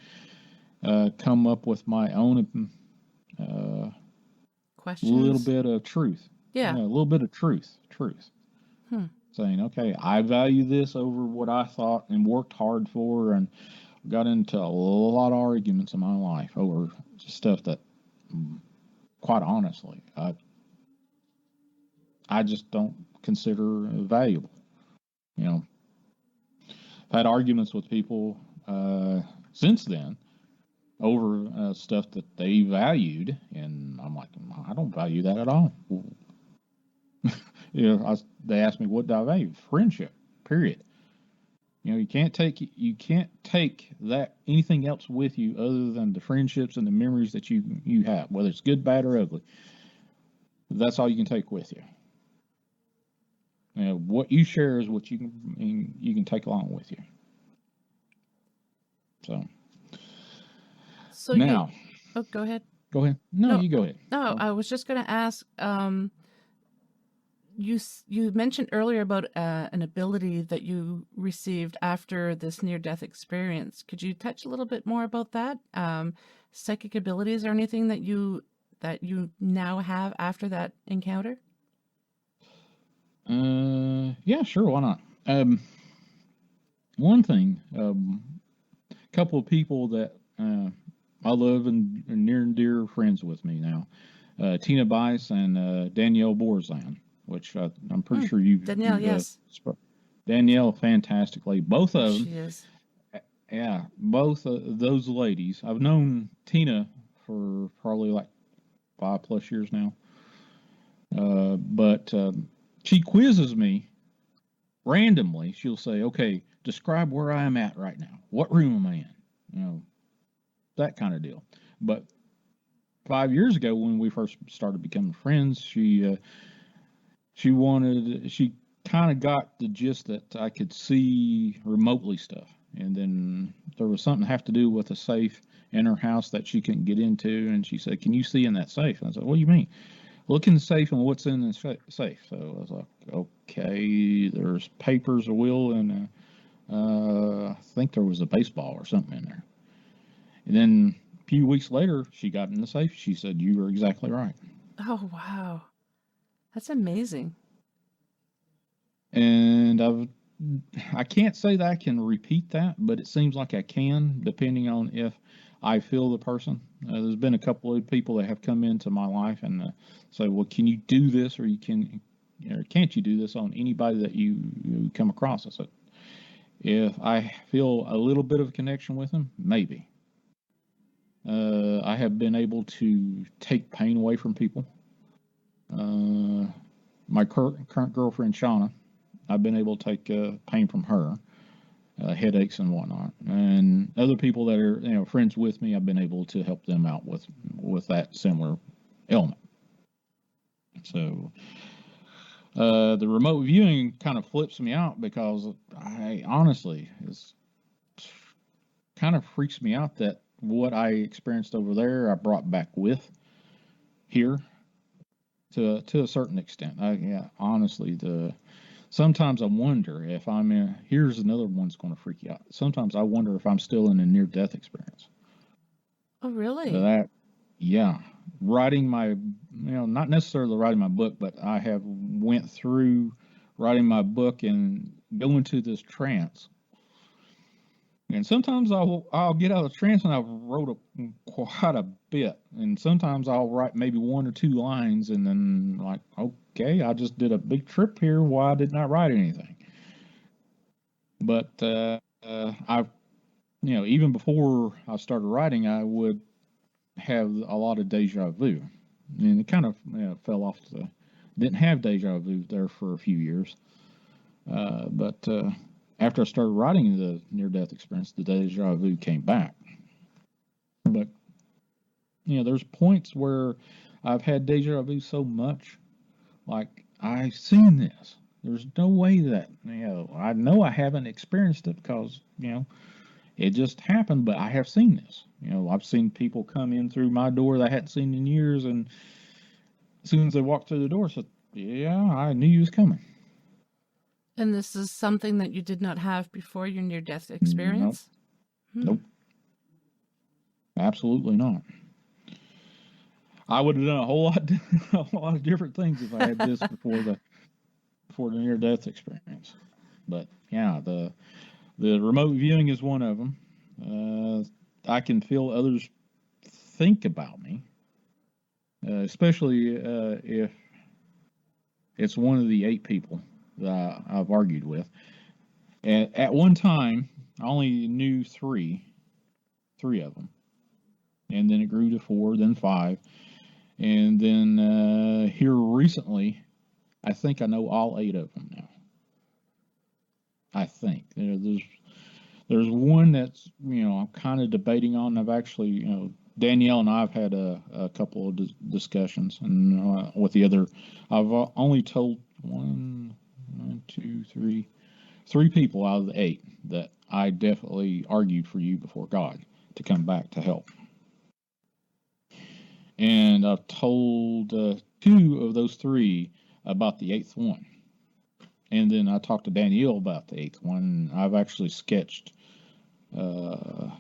come up with my own Questions? little bit of truth. Yeah. A little bit of truth. Saying, okay, I value this over what I thought and worked hard for, and got into a lot of arguments in my life over stuff that, quite honestly, I just don't consider valuable. I've had arguments with people since then over stuff that they valued, and I'm like, I don't value that at all. They asked me, what do I value? Friendship, period. You can't take that anything else with you other than the friendships and the memories that you have, whether it's good, bad, or ugly. That's all you can take with you. What you share is what you can take along with you. So now, go ahead. Go ahead. No, you go ahead. No, I was just going to ask. You mentioned earlier about an ability that you received after this near-death experience. Could you touch a little bit more about that? Psychic abilities or anything that you now have after that encounter? Yeah, sure. Why not? One thing, a couple of people that I love and are near and dear friends with me now, Tina Bice and Danielle Borzan, which I'm pretty sure you've Danielle, yes. Danielle, fantastically. Both of them. She is. Yeah, both of those ladies. I've known Tina for probably like 5+ years now. But she quizzes me randomly. She'll say, okay, describe where I am at right now. What room am I in? That kind of deal. But 5 years ago, when we first started becoming friends, she kind of got the gist that I could see remotely stuff. And then there was something have to do with a safe in her house that she couldn't get into. And she said, can you see in that safe? And I said, what do you mean? Look in the safe and what's in the safe. So I was like, okay, there's papers, a will, and I think there was a baseball or something in there. And then a few weeks later, she got in the safe. She said, you were exactly right. Oh, wow. That's amazing. And I can't say that I can repeat that, but it seems like I can, depending on if I feel the person. There's been a couple of people that have come into my life and say, well, can you do this, or can't you do this on anybody that you come across? I said, if I feel a little bit of a connection with them, maybe. I have been able to take pain away from people. My current girlfriend, Shauna, I've been able to take pain from her, headaches and whatnot. And other people that are friends with me, I've been able to help them out with that similar ailment. So the remote viewing kind of flips me out, because I honestly, it's kind of freaks me out that what I experienced over there, I brought back with here to a certain extent. Honestly, sometimes I wonder if I'm in. Here's another one's going to freak you out. Sometimes I wonder if I'm still in a near-death experience. Oh, really? Writing my, not necessarily writing my book, but I have went through writing my book and go into this trance. And sometimes I'll get out of the trance and I've wrote quite a bit. And sometimes I'll write maybe 1 or 2 lines and then like, okay, I just did a big trip here. Why didn't I write anything? But I've, even before I started writing, I would have a lot of deja vu, and it kind of fell off didn't have deja vu there for a few years. But after I started writing the near-death experience, the deja vu came back. But there's points where I've had deja vu so much, like I've seen this. There's no way that I know I haven't experienced it because it just happened, but I have seen this. I've seen people come in through my door that I hadn't seen in years, and as soon as they walked through the door, I said, "Yeah, I knew you was coming." And this is something that you did not have before your near-death experience? Nope. Absolutely not. I would have done a whole lot of different things if I had this before the near-death experience. But yeah, the remote viewing is one of them. I can feel others think about me, especially if it's one of the 8 people that I've argued with. At one time, I only knew three of them, and then it grew to 4, then 5, and then here recently, I think I know all 8 of them now. I think there's one that's I'm kind of debating on. I've actually Danielle and I've had a couple of discussions, and with the other, I've only told 3 people out of the 8 that I definitely argued for you before God to come back to help. And I've told 2 of those 3 about the 8th one. And then I talked to Danielle about the 8th one. I've actually sketched all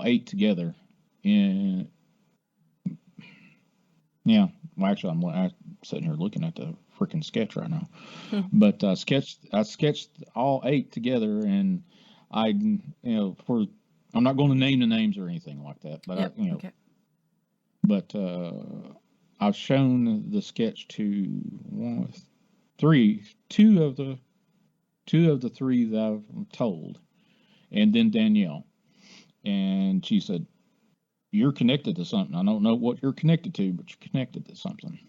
8 together. And actually, I'm sitting here looking at the freaking sketch right now. But I sketched all 8 together, and I'm not going to name the names or anything like that. But yep. Okay. But I've shown the sketch to 2 of the 3 that I've told, and then Danielle, and she said, "You're connected to something. I don't know what you're connected to, but you're connected to something."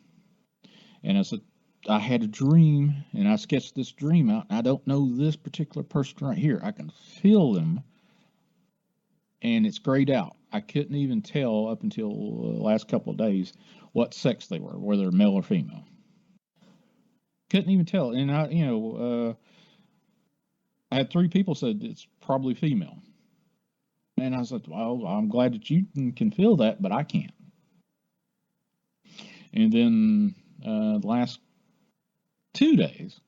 And I said, "I had a dream, and I sketched this dream out. And I don't know this particular person right here. I can feel them, and it's grayed out. I couldn't even tell up until the last couple of days what sex they were, whether male or female. Couldn't even tell." And I had 3 people said it's probably female. And I said, "Well, I'm glad that you can feel that, but I can't." And then the last 2 days,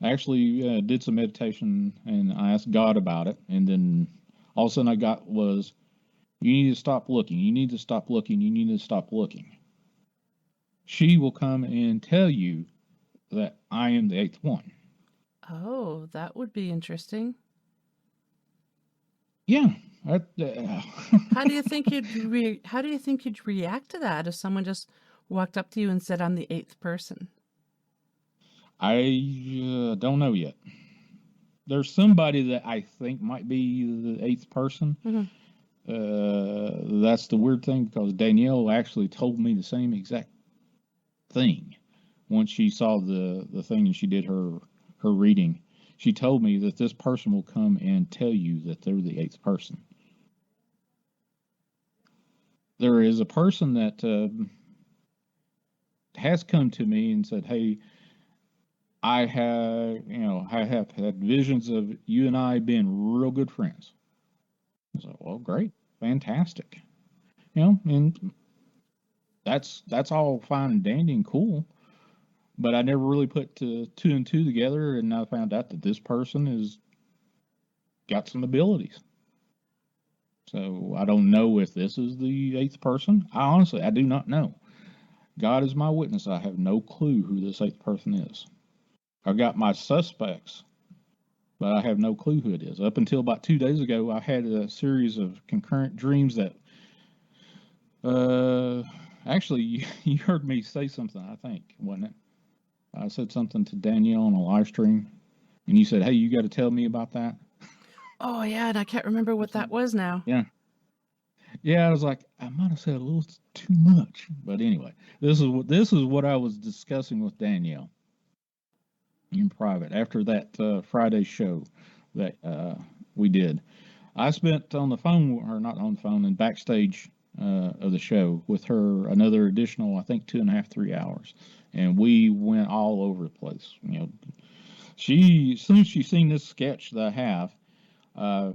I actually did some meditation, and I asked God about it. And then all of a sudden I got was, "You need to stop looking. You need to stop looking. You need to stop looking. She will come and tell you that I am the 8th one." Oh, that would be interesting. Yeah. How do you think you'd react to that if someone just walked up to you and said, "I'm the 8th person"? I don't know yet. There's somebody that I think might be the 8th person. That's the weird thing, because Danielle actually told me the same exact thing once she saw the thing and she did her reading. She told me that this person will come and tell you that they're the 8th person. There is a person that has come to me and said, "Hey, I have had visions of you and I being real good friends." I said, "Well, great, fantastic." And that's all fine and dandy and cool. But I never really put 2 and 2 together, and I found out that this person has got some abilities. So I don't know if this is the 8th person. I do not know. God is my witness. I have no clue who this 8th person is. I've got my suspects, but I have no clue who it is. Up until about 2 days ago, I had a series of concurrent dreams that, actually, you heard me say something, I think, wasn't it? I said something to Danielle on a live stream, and you said, "Hey, you got to tell me about that." Oh, yeah, and I can't remember what that was now. Yeah. Yeah, I was like, I might have said a little too much, but anyway, this is what I was discussing with Danielle in private after that Friday show that we did. I spent on the phone, or not on the phone, and backstage of the show with her another additional, I think, 2.5, 3 hours, and we went all over the place. As soon as she seen this sketch that I have uh,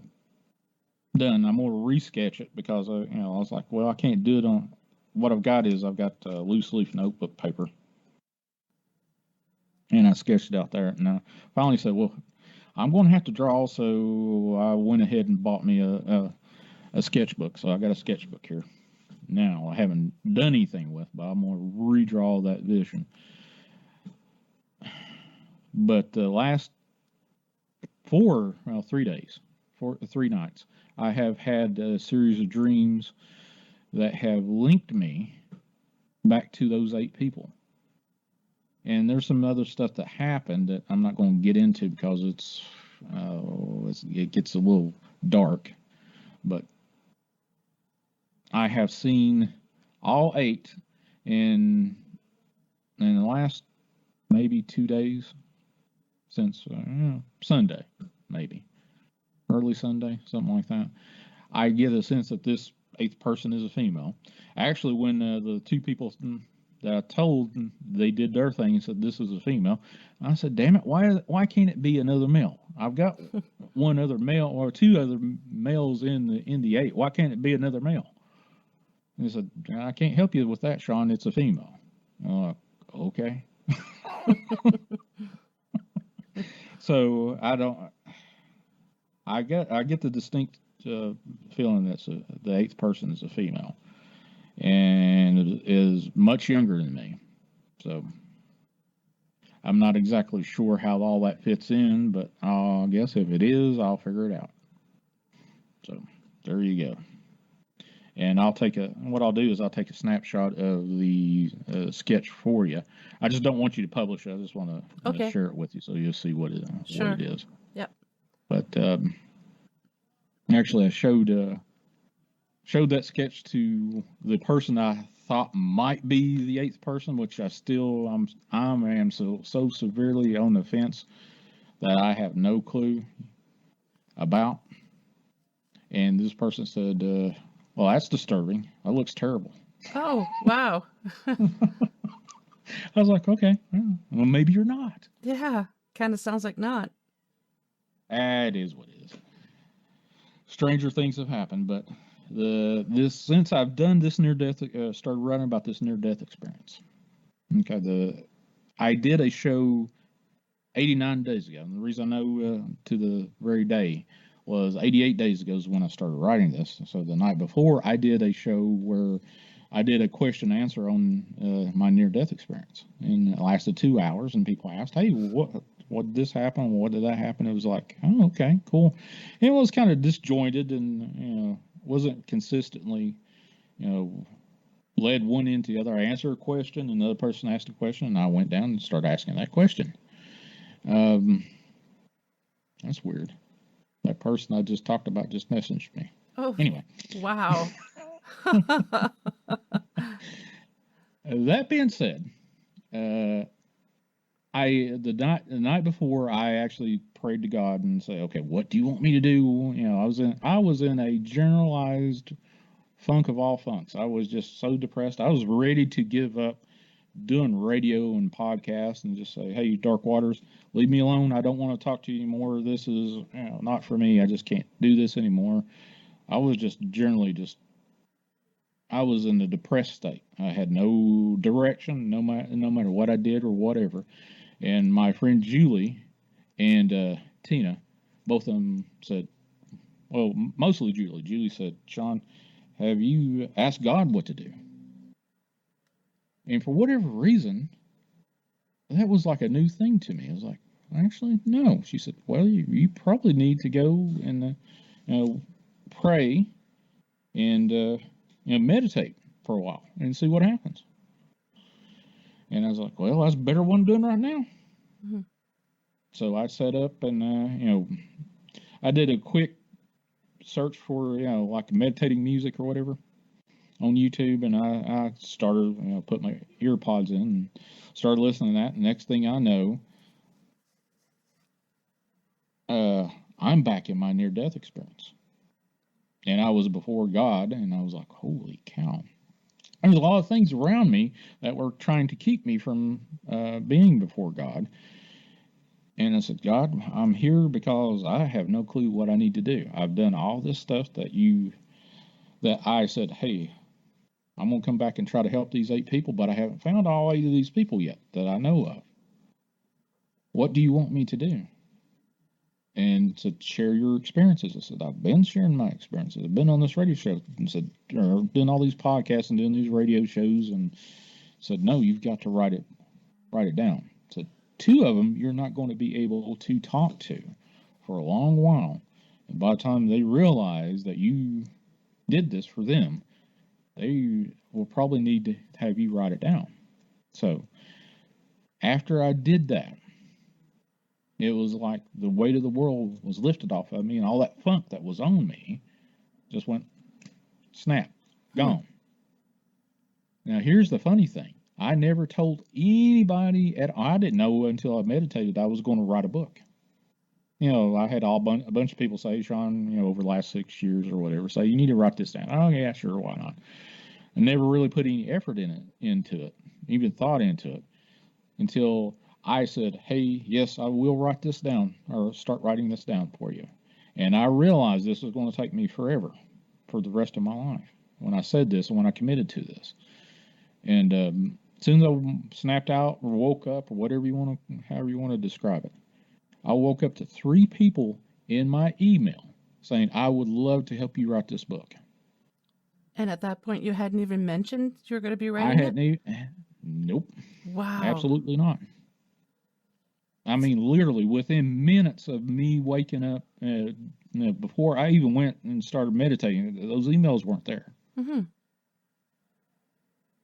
done, I'm gonna resketch it because I was like, well, I can't do it on. What I've got is I've got loose leaf notebook paper, and I sketched it out there, and I finally said, well, I'm going to have to draw, so I went ahead and bought me a sketchbook. So I got a sketchbook here. Now I haven't done anything with, but I'm going to redraw that vision. But the last 3 days, 3 nights, I have had a series of dreams that have linked me back to those 8 people. And there's some other stuff that happened that I'm not going to get into because it gets a little dark. But I have seen all 8 in the last maybe 2 days since Sunday, maybe early Sunday, something like that. I get a sense that this 8th person is a female. Actually, when the 2 people that I told, they did their thing and said this is a female, I said, damn it, why can't it be another male? I've got one other male or 2 other males in the 8. Why can't it be another male? And he said, I can't help you with that, Shawn. It's a female. I'm like, okay. So I get the distinct feeling that the 8th person is a female and is much younger than me. So I'm not exactly sure how all that fits in, but I guess if it is, I'll figure it out. So there you go. And what I'll do is I'll take a snapshot of the sketch for you. I just don't want you to publish it. I just want to share it with you so you'll see what it is. Yep. But actually, I showed that sketch to the person I thought might be the 8th person, which I am so severely on the fence that I have no clue about. And this person said, well, that's disturbing. That looks terrible. Oh, wow. I was like, okay, well, maybe you're not. Yeah, kind of sounds like not. It is what it is. Stranger things have happened, but since I've done this near-death, started writing about this near-death experience. Okay, I did a show 89 days ago, and the reason I know to the very day was 88 days ago is when I started writing this. So the night before, I did a show where I did a question and answer on my near-death experience, and it lasted 2 hours. And people asked, "Hey, what did this happen? What did that happen?" It was like, "Oh, okay, cool." And it was kind of disjointed, and wasn't consistently, led one into the other. I answered a question, another person asked a question, and I went down and started asking that question. That's weird. That person I just talked about just messaged me. Oh, anyway. Wow. That being said, the night before, I actually prayed to God and said, "Okay, what do you want me to do?" I was in a generalized funk of all funks. I was just so depressed. I was ready to give up doing radio and podcasts and just say, "Hey, Dark Waters, leave me alone. I don't want to talk to you anymore. This is not for me. I just can't do this anymore." I was I was in a depressed state. I had no direction, no matter what I did or whatever. And my friend Julie and Tina, both of them said, well, mostly Julie. Julie said, "Shawn, have you asked God what to do?" And for whatever reason, that was like a new thing to me. I was like, "Actually, no." She said, "Well, you probably need to go and pray and meditate for a while and see what happens." And I was like, "Well, that's better what I'm doing right now." So I set up and I did a quick search for, like meditating music or whatever on YouTube, and I started, put my ear pods in and started listening to that. And next thing I know, I'm back in my near-death experience. And I was before God, and I was like, holy cow. There's a lot of things around me that were trying to keep me from being before God. And I said, God, I'm here because I have no clue what I need to do. I've done all this stuff that I said, hey, I'm going to come back and try to help these 8 people, but I haven't found all 8 of these people yet that I know of. What do you want me to do? And to share your experiences. I said, I've been sharing my experiences. I've been on this radio show and said, or doing all these podcasts and doing these radio shows, and said, no, you've got to write it down. So 2 of them you're not going to be able to talk to for a long while. And by the time they realize that you did this for them, they will probably need to have you write it down. So after I did that, it was like the weight of the world was lifted off of me, and all that funk that was on me just went snap, gone. Now, here's the funny thing. I never told anybody I didn't know until I meditated I was going to write a book. I had a bunch of people say, Shawn, over the last 6 years or whatever, say, you need to write this down. Oh, yeah, sure, why not? I never really put any effort into it, even thought into it, until I said, hey, yes, I will write this down, or start writing this down for you. And I realized this was going to take me forever, for the rest of my life, when I said this and when I committed to this. And as soon as I snapped out or woke up, or however you want to describe it, I woke up to 3 people in my email saying, I would love to help you write this book. And at that point, you hadn't even mentioned you were going to be writing it? I hadn't even, nope. Wow. Absolutely not. I mean, literally within minutes of me waking up, before I even went and started meditating, those emails weren't there. Mm-hmm.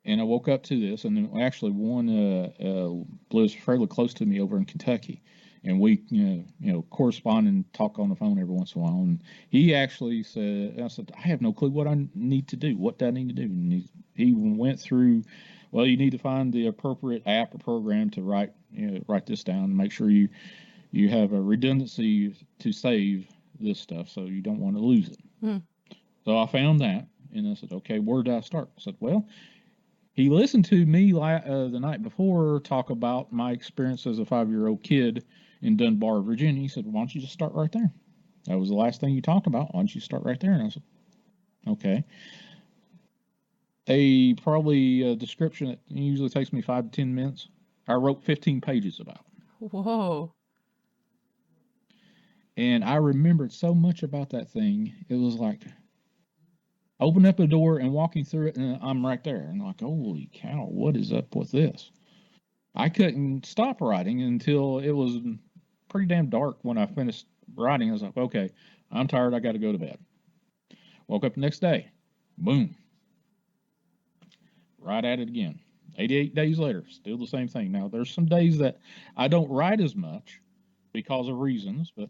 And I woke up to this, and then actually one lives fairly close to me over in Kentucky, and we correspond and talk on the phone every once in a while. And he actually said, I said, I have no clue what I need to do. What do I need to do? And he went through, well, you need to find the appropriate app or program to write this down, and make sure you have a redundancy to save this stuff, so you don't want to lose it. Mm. So I found that, and I said, okay, where do I start? I said, well, he listened to me the night before talk about my experience as a 5-year-old kid in Dunbar, Virginia. He said, why don't you just start right there? That was the last thing you talked about. Why don't you start right there? And I said, okay. A description that usually takes me 5 to 10 minutes, I wrote 15 pages about. Whoa. And I remembered so much about that thing. It was like, open up a door and walking through it, and I'm right there. And like, holy cow, what is up with this? I couldn't stop writing until it was pretty damn dark when I finished writing. I was like, okay, I'm tired. I got to go to bed. Woke up the next day. Boom. Right at it again. 88 days later, still the same thing. Now, there's some days that I don't write as much because of reasons, but,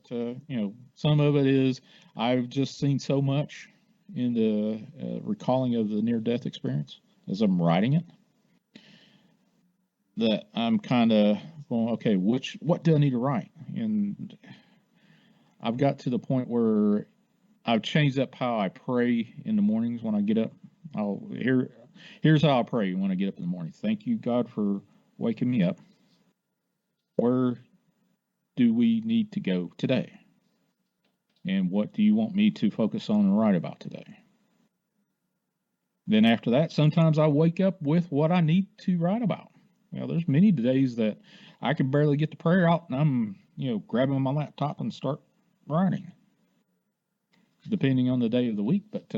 some of it is I've just seen so much in the recalling of the near-death experience as I'm writing it that I'm kind of going, okay, what do I need to write? And I've got to the point where I've changed up how I pray in the mornings when I get up. Here's how I pray when I get up in the morning. Thank you, God, for waking me up. Where do we need to go today? And what do you want me to focus on and write about today? Then after that, sometimes I wake up with what I need to write about. There's many days that I can barely get the prayer out, and I'm, grabbing my laptop and start writing, depending on the day of the week. But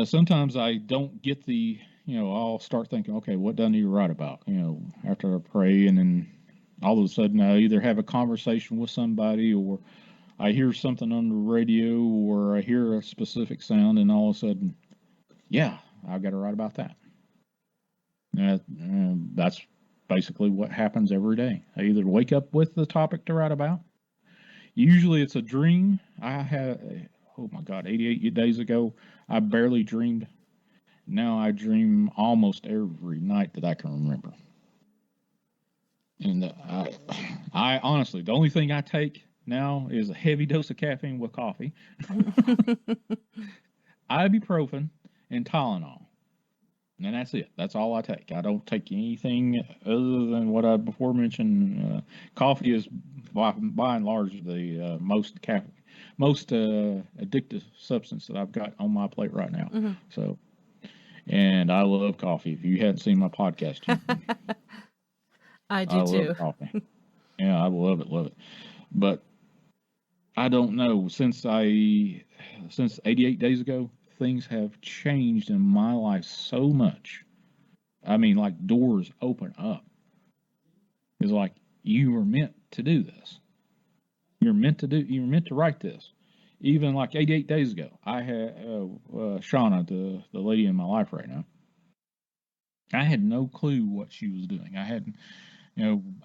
sometimes I don't get I'll start thinking, okay, what do I need to write about? After I pray, and then all of a sudden I either have a conversation with somebody, or I hear something on the radio, or I hear a specific sound, and all of a sudden, yeah, I've got to write about that. That's basically what happens every day. I either wake up with the topic to write about, Usually it's a dream. I had, oh my God, 88 days ago, I barely dreamed. Now I dream almost every night that I can remember. And I honestly, the only thing I take now is a heavy dose of caffeine with coffee, ibuprofen, and Tylenol. And that's it. That's all I take. I don't take anything other than what I before mentioned. Coffee is by and large the most addictive substance that I've got on my plate right now. Mm-hmm. So, and I love coffee. If you hadn't seen my podcast, I do too. love coffee. Yeah, I love it. But I don't know. Since 88 days ago, things have changed in my life so much. I mean, like doors open up. It's like you were meant to do this. You're meant to write this. Even like 88 days ago, I had Shauna, the lady in my life right now. I had no clue what she was doing. I hadn't,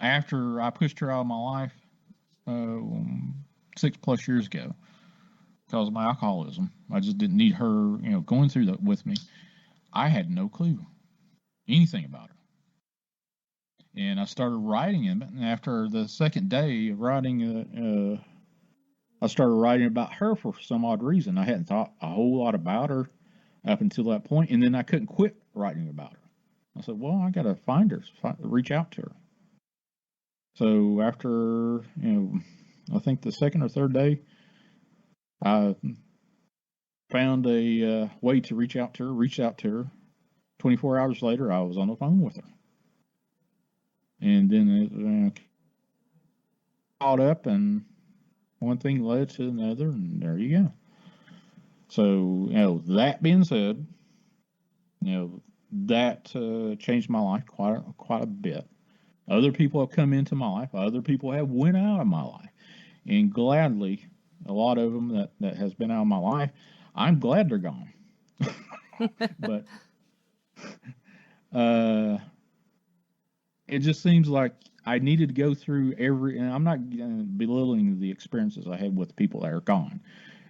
after I pushed her out of my life 6+ years ago because of my alcoholism, I just didn't need her, going through that with me. I had no clue anything about her. And I started writing it, and after the second day of writing, I started writing about her for some odd reason. I hadn't thought a whole lot about her up until that point, and then I couldn't quit writing about her. I said, well, I got to find her, reach out to her. So after, I think the second or third day, I found a way to reach out to her. 24 hours later, I was on the phone with her. And then it caught up, and one thing led to another, and there you go. So, that being said, that changed my life quite a bit. Other people have come into my life. Other people have went out of my life. And gladly, a lot of them that has been out of my life, I'm glad they're gone. But it just seems like I needed to go through and I'm not belittling the experiences I had with people that are gone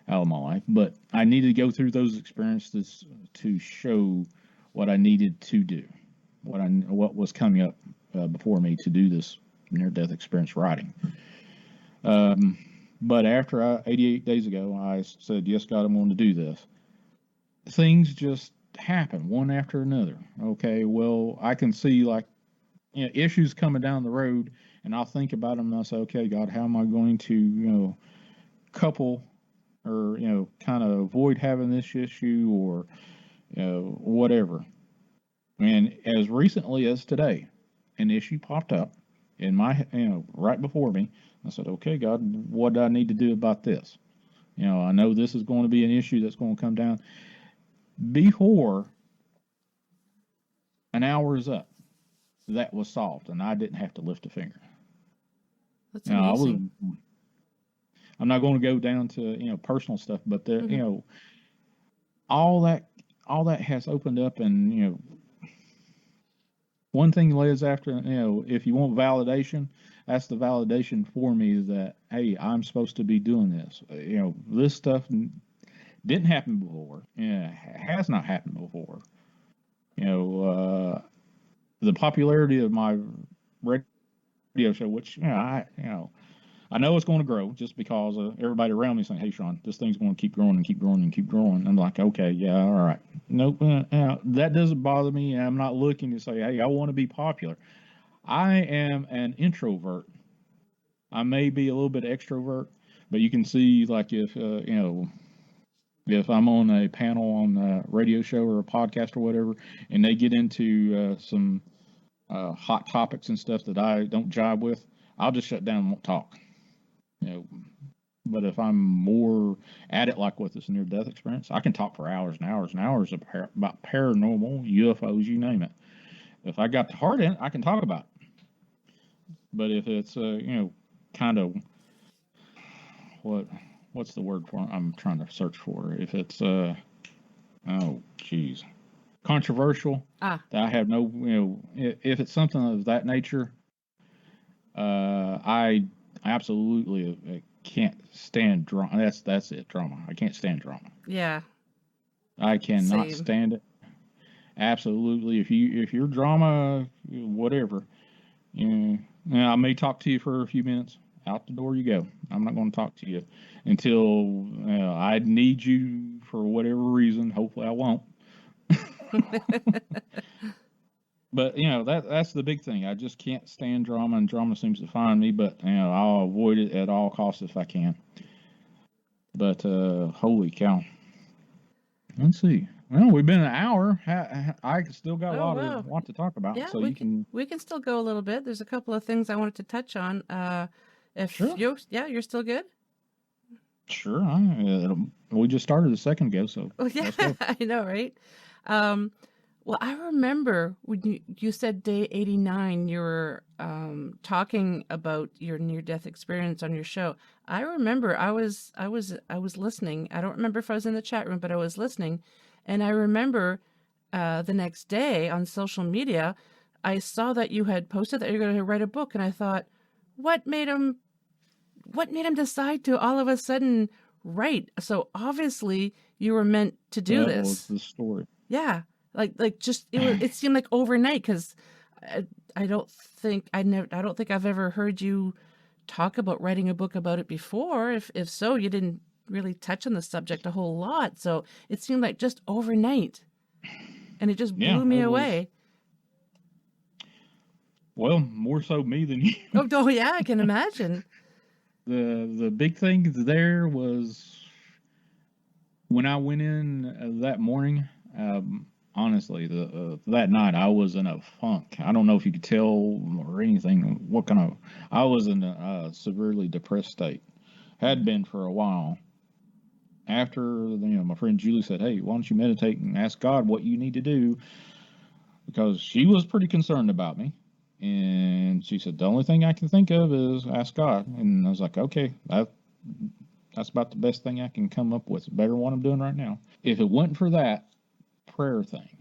out of my life, but I needed to go through those experiences to show what I needed to do, what was coming up before me to do this near-death experience writing. But after 88 days ago, I said, yes, God, I'm going to do this. Things just happen one after another. Okay, well, I can see issues coming down the road, and I'll think about them and I'll say, okay, God, how am I going to, couple or, kind of avoid having this issue or, whatever. And as recently as today, an issue popped up in my, right before me. I said, okay, God, what do I need to do about this? I know this is going to be an issue that's going to come down. Before an hour is up, that was solved, and I didn't have to lift a finger. That's amazing. I'm not going to go down to personal stuff, but there, all that has opened up, and one thing leads after. If you want validation, that's the validation for me that hey, I'm supposed to be doing this. This stuff didn't happen before. Has not happened before. The popularity of my radio show, which I know it's going to grow just because everybody around me saying, "Hey, Shawn, this thing's going to keep growing and keep growing and keep growing." I'm like, okay, yeah, all right. Nope, that doesn't bother me. I'm not looking to say, "Hey, I want to be popular." I am an introvert. I may be a little bit extrovert, but you can see, like, if if I'm on a panel on a radio show or a podcast or whatever, and they get into some hot topics and stuff that I don't jive with, I'll just shut down and won't talk. But if I'm more at it, like with this near-death experience, I can talk for hours and hours and hours about paranormal, UFOs, you name it. If I got the heart in it, I can talk about it. But if it's kind of what's the word for it? I'm trying to search for it. If it's controversial, that I have no if it's something of that nature, I absolutely can't stand drama. That's it, drama. I can't stand drama. Yeah. I cannot Same. stand it. Absolutely. If you're drama, whatever, I may talk to you for a few minutes. Out the door you go. I'm not going to talk to you until I need you for whatever reason. Hopefully, I won't. But that's the big thing. I just can't stand drama, and drama seems to find me. But I'll avoid it at all costs if I can. But holy cow! Let's see. Well, we've been an hour. I still got a lot to talk about. Yeah, so we can still go a little bit. There's a couple of things I wanted to touch on. Sure. You're still good. Sure. We just started a second ago, so Oh yeah, I know, right? Well, I remember when you said day 89, you were talking about your near-death experience on your show. I remember I was listening. I don't remember if I was in the chat room, but I was listening, and I remember the next day on social media, I saw that you had posted that you're going to write a book, and I thought, what made him decide to all of a sudden write? So obviously you were meant to do this. That was the story. Yeah. Like just it seemed like overnight, because I don't think I've ever heard you talk about writing a book about it before. If so, you didn't really touch on the subject a whole lot. So it seemed like just overnight, and it just blew me away. Well, more so me than you. Oh yeah, I can imagine. The big thing there was when I went in that morning. Honestly, that night I was in a funk. I don't know if you could tell or anything. I was in a severely depressed state. Had been for a while. After my friend Julie said, "Hey, why don't you meditate and ask God what you need to do?" Because she was pretty concerned about me, and she said the only thing I can think of is ask God. And I was like, "Okay, that's about the best thing I can come up with. Better than what I'm doing right now. If it wasn't for that prayer thing,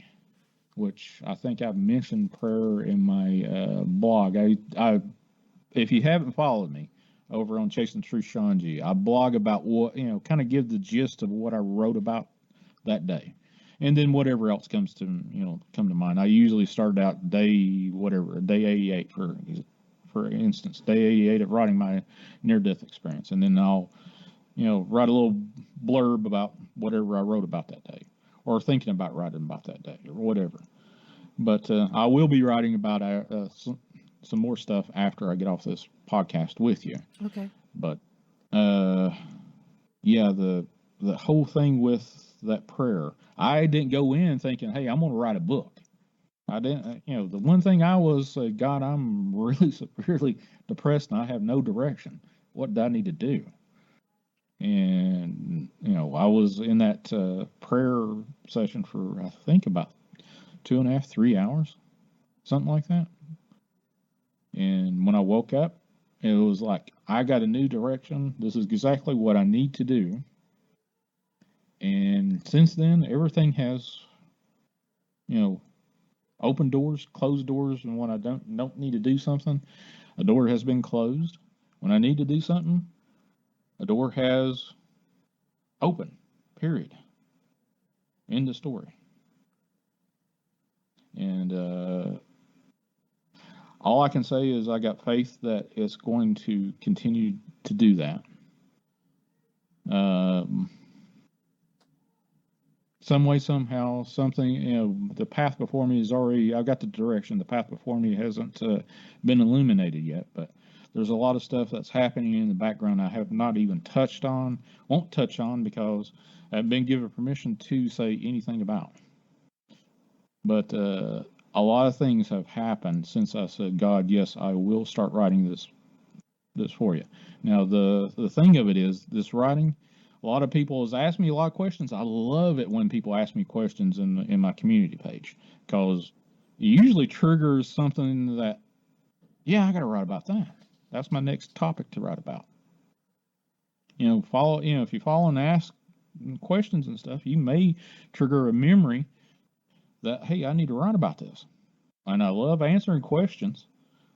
which I think I've mentioned prayer in my blog. I if you haven't followed me over on Chasing Truth Shawn G, I blog about what kind of give the gist of what I wrote about that day, and then whatever else comes to come to mind. I usually start out day 88 for instance, day 88 of writing my near-death experience, and then I'll write a little blurb about whatever I wrote about that day, or thinking about writing about that day, or whatever. But I will be writing about some more stuff after I get off this podcast with you. Okay. But yeah, the whole thing with that prayer, I didn't go in thinking, "Hey, I'm going to write a book." I didn't. The one thing I was, God, I'm really severely depressed and I have no direction. What do I need to do? And I was in that prayer session for I think about 2.5, 3 hours, something like that. And when I woke up, it was like I got a new direction. This is exactly what I need to do. And since then, everything has, open doors, closed doors, and when I don't need to do something, a door has been closed. When I need to do something, a door has open, period. End of story. And all I can say is I got faith that it's going to continue to do that. Some way, somehow, something, the path before me is already, I've got the direction. The path before me hasn't been illuminated yet, but there's a lot of stuff that's happening in the background I have not even touched on, won't touch on because I haven't been given permission to say anything about. But a lot of things have happened since I said, God, yes, I will start writing this for you. Now, the thing of it is, this writing, a lot of people has asked me a lot of questions. I love it when people ask me questions in my community page, because it usually triggers something that, yeah, I got to write about that. That's my next topic to write about. If you follow and ask questions and stuff, you may trigger a memory that, hey, I need to write about this. And I love answering questions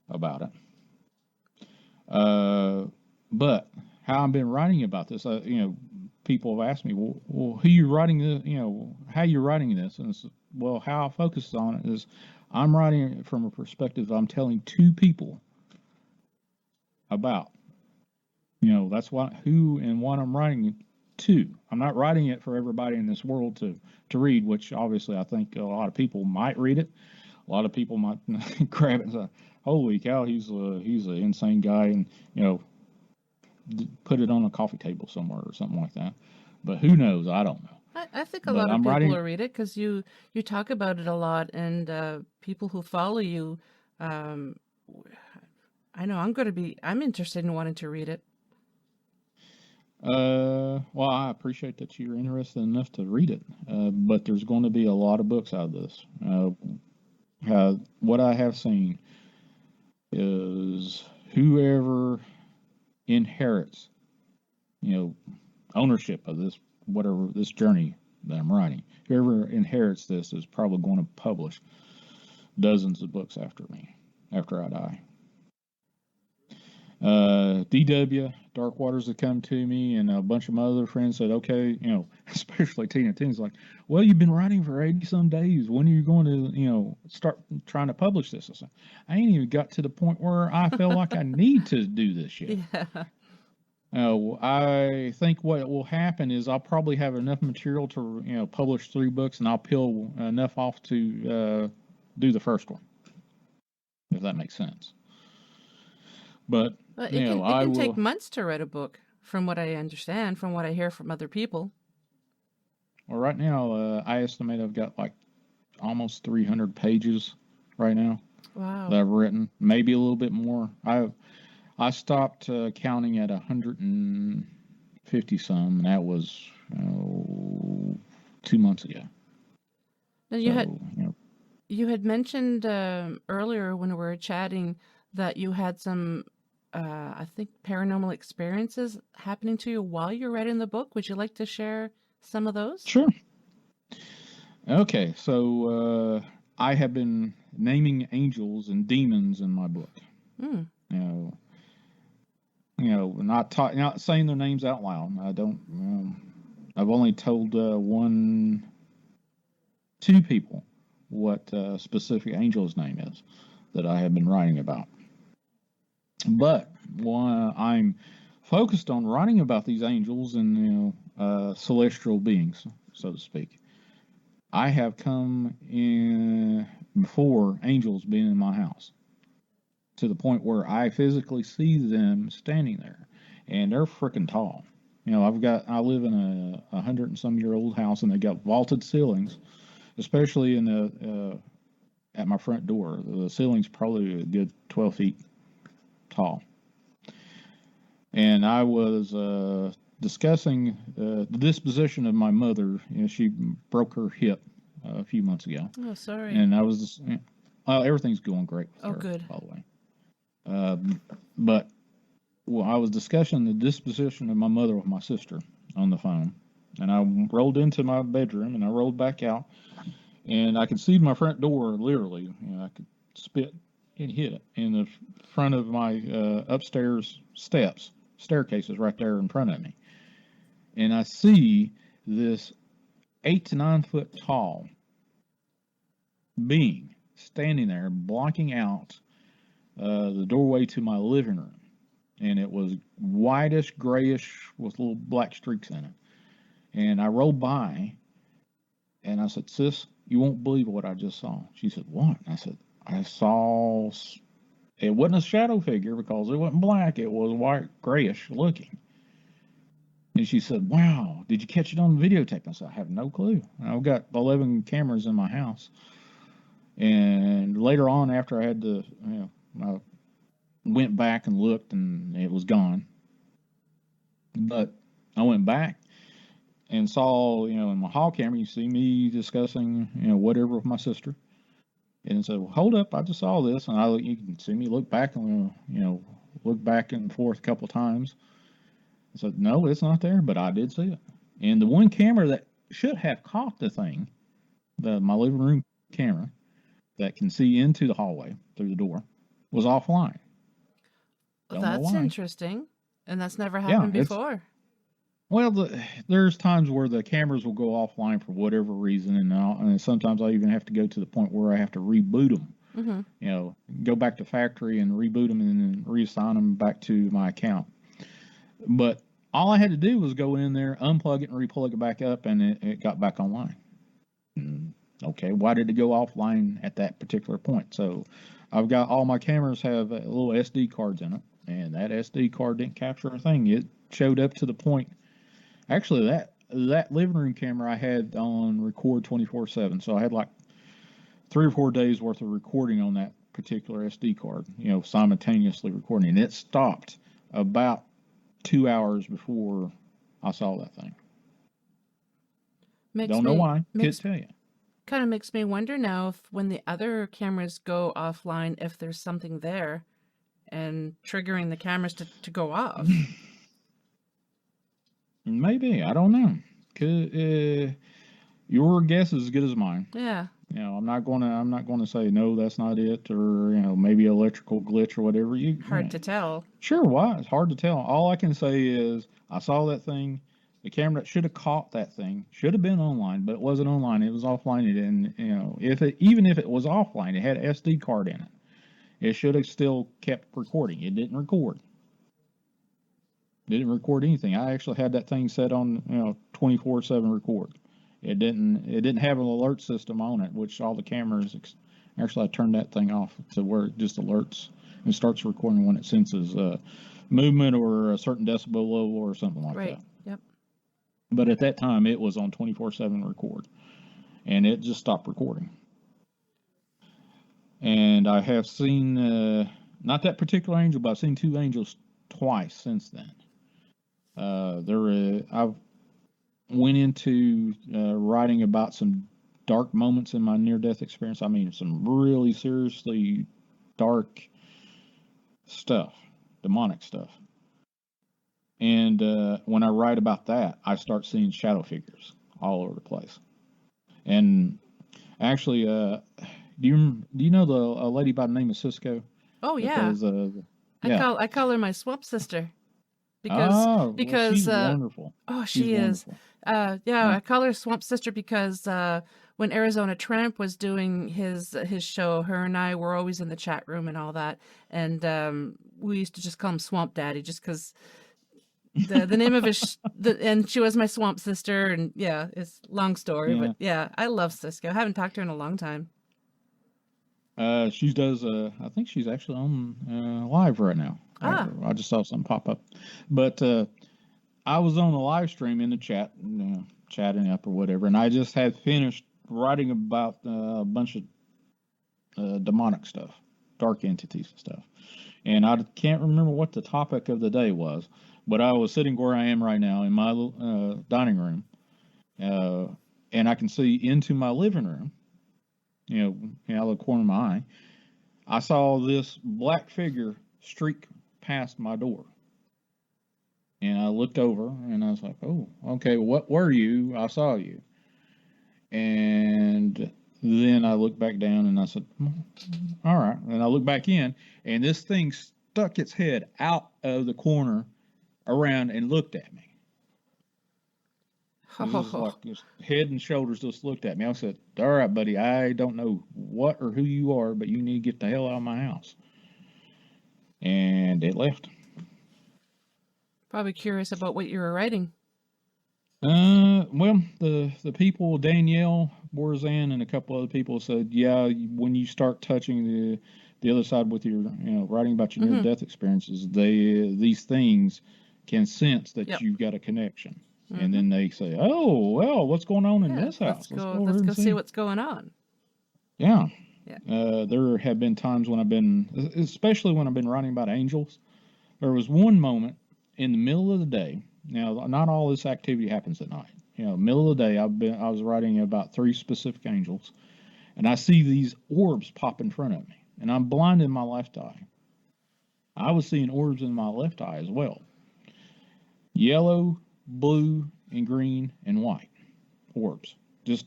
about it. But how I've been writing about this. People have asked me, well, who you writing this? How you writing this? And it's, well, how I focus on it is, I'm writing it from a perspective I'm telling two people about. That's who and what I'm writing it to. I'm not writing it for everybody in this world to read, which obviously I think a lot of people might read it. A lot of people might grab it and say, "Holy cow, he's an insane guy," and put it on a coffee table somewhere or something like that. But who knows? I don't know. I think a But lot of I'm people writing. will read it because you talk about it a lot, and people who follow you, um, I know I'm interested in wanting to read it. Well, I appreciate that you're interested enough to read it. But there's going to be a lot of books out of this. What I have seen is whoever inherits, ownership of this journey that I'm writing, whoever inherits this is probably going to publish dozens of books after me, after I die. DW, Dark Waters have come to me, and a bunch of my other friends said, okay, especially Tina. Tina's like, well, you've been writing for 80 some days. When are you going to, start trying to publish this? I said, I ain't even got to the point where I feel like I need to do this yet. Yeah. I think what will happen is I'll probably have enough material to, publish 3 books, and I'll peel enough off to do the first one, if that makes sense. But It can take months to write a book, from what I understand, from what I hear from other people. Well, right now, I estimate I've got like almost 300 pages right now. Wow. That I've written, maybe a little bit more. I stopped counting at 150 some, and that was 2 months ago. Now you had mentioned earlier when we were chatting that you had some, I think, paranormal experiences happening to you while you're writing the book. Would you like to share some of those? Sure. Okay, so I have been naming angels and demons in my book. Not saying their names out loud. I don't. I've only told 2 people what specific angel's name is that I have been writing about. But while I'm focused on writing about these angels and celestial beings, so to speak, I have come in before angels being in my house, to the point where I physically see them standing there, and they're freaking tall. I live in a 100 and some year old house, and they got vaulted ceilings, especially at my front door. The ceiling's probably a good 12 feet tall. And I was discussing the disposition of my mother. She broke her hip a few months ago. Oh, sorry. And I was everything's going great with her, good. by the way. But I was discussing the disposition of my mother with my sister on the phone, and I rolled into my bedroom and I rolled back out, and I could see my front door literally. I could spit and hit it in the front of my upstairs staircases right there in front of me, and I see this 8 to 9 foot tall being standing there blocking out the doorway to my living room, and it was whitish grayish with little black streaks in it. And I rolled by, and I said, "Sis, you won't believe what I just saw." She said, "What?" I said, "I saw." It wasn't a shadow figure because it wasn't black. It was white grayish looking. And she said, "Wow, did you catch it on videotape?" I said, "I have no clue. I've got 11 cameras in my house." And later on, after I had to, I went back and looked, and it was gone. But I went back and saw, in my hall camera, you see me discussing, whatever with my sister. And said, "Well, hold up, I just saw this." And you can see me look back and, look back and forth a couple of times. I said, "No, it's not there," but I did see it. And the one camera that should have caught the thing, my living room camera that can see into the hallway through the door, was offline. Don't know That's why. interesting. And that's never Yeah, happened before. well, there's times where the cameras will go offline for whatever reason, and sometimes I even have to go to the point where I have to reboot them. Mm-hmm. Go back to factory and reboot them and then reassign them back to my account. But all I had to do was go in there, unplug it, and replug it back up, and it got back online. Okay, why did it go offline at that particular point? So I've got all my cameras have little SD cards in it, and that SD card didn't capture a thing. It showed up to the point. Actually, that living room camera I had on record 24/7, so I had like 3 or 4 days worth of recording on that particular SD card. Simultaneously recording, and it stopped about 2 hours before I saw that thing. Don't know why. Can't tell you. Kind of makes me wonder now if when the other cameras go offline, if there's something there and triggering the cameras to go off. Maybe. I don't know. Your guess is as good as mine. Yeah. I'm not gonna say no, that's not it, or maybe electrical glitch or whatever. Hard to tell. Sure, why? It's hard to tell. All I can say is I saw that thing. The camera that should have caught that thing should have been online, but it wasn't online. It was offline. It didn't. Even if it was offline, it had an SD card in it. It should have still kept recording. It didn't record. Didn't record anything. I actually had that thing set on 24/7 record. It didn't have an alert system on it, which all the cameras. Actually, I turned that thing off to where it just alerts and starts recording when it senses movement or a certain decibel level or something like that. Right. Yep. But at that time, it was on 24/7 record, and it just stopped recording. And I have seen not that particular angel, but I've seen 2 angels twice since then. I've went into writing about some dark moments in my near-death experience. I mean, some really seriously dark stuff, demonic stuff. And when I write about that, I start seeing shadow figures all over the place. And actually, do you know a lady by the name of Cisco? Oh yeah. Yeah. I call her my swamp sister. Because she's wonderful. Oh, she is. I call her swamp sister because when Arizona Tramp was doing his show, her and I were always in the chat room and all that, and we used to just call him Swamp Daddy just because the name of his and she was my swamp sister, and yeah, it's a long story, but yeah, I love Cisco. I haven't talked to her in a long time. She does. I think she's actually on live right now. I just saw something pop up, but I was on a live stream in the chat, chatting up or whatever, and I just had finished writing about a bunch of demonic stuff, dark entities and stuff, and I can't remember what the topic of the day was, but I was sitting where I am right now in my dining room, and I can see into my living room, out of the corner of my eye. I saw this black figure streak past my door. And I looked over and I was like, oh, okay, what were you? I saw you. And then I looked back down and I said, all right. And I looked back in and this thing stuck its head out of the corner around and looked at me. It was like just head and shoulders just looked at me. I said, all right, buddy, I don't know what or who you are, but you need to get the hell out of my house. And it left. Probably curious about what you were writing. Well, the people, Danielle, Borzan, and a couple other people said, yeah, when you start touching the other side with your, writing about your near-death experiences, these things can sense that you've got a connection. Mm-hmm. And then they say, oh, well, what's going on in this house? Let's go see what's going on. Yeah. There have been times when especially when I've been writing about angels, there was one moment in the middle of the day. Now, not all this activity happens at night. Middle of the day, I was writing about 3 specific angels, and I see these orbs pop in front of me, and I'm blind in my left eye. I was seeing orbs in my left eye as well. Yellow, blue, and green, and white orbs. Just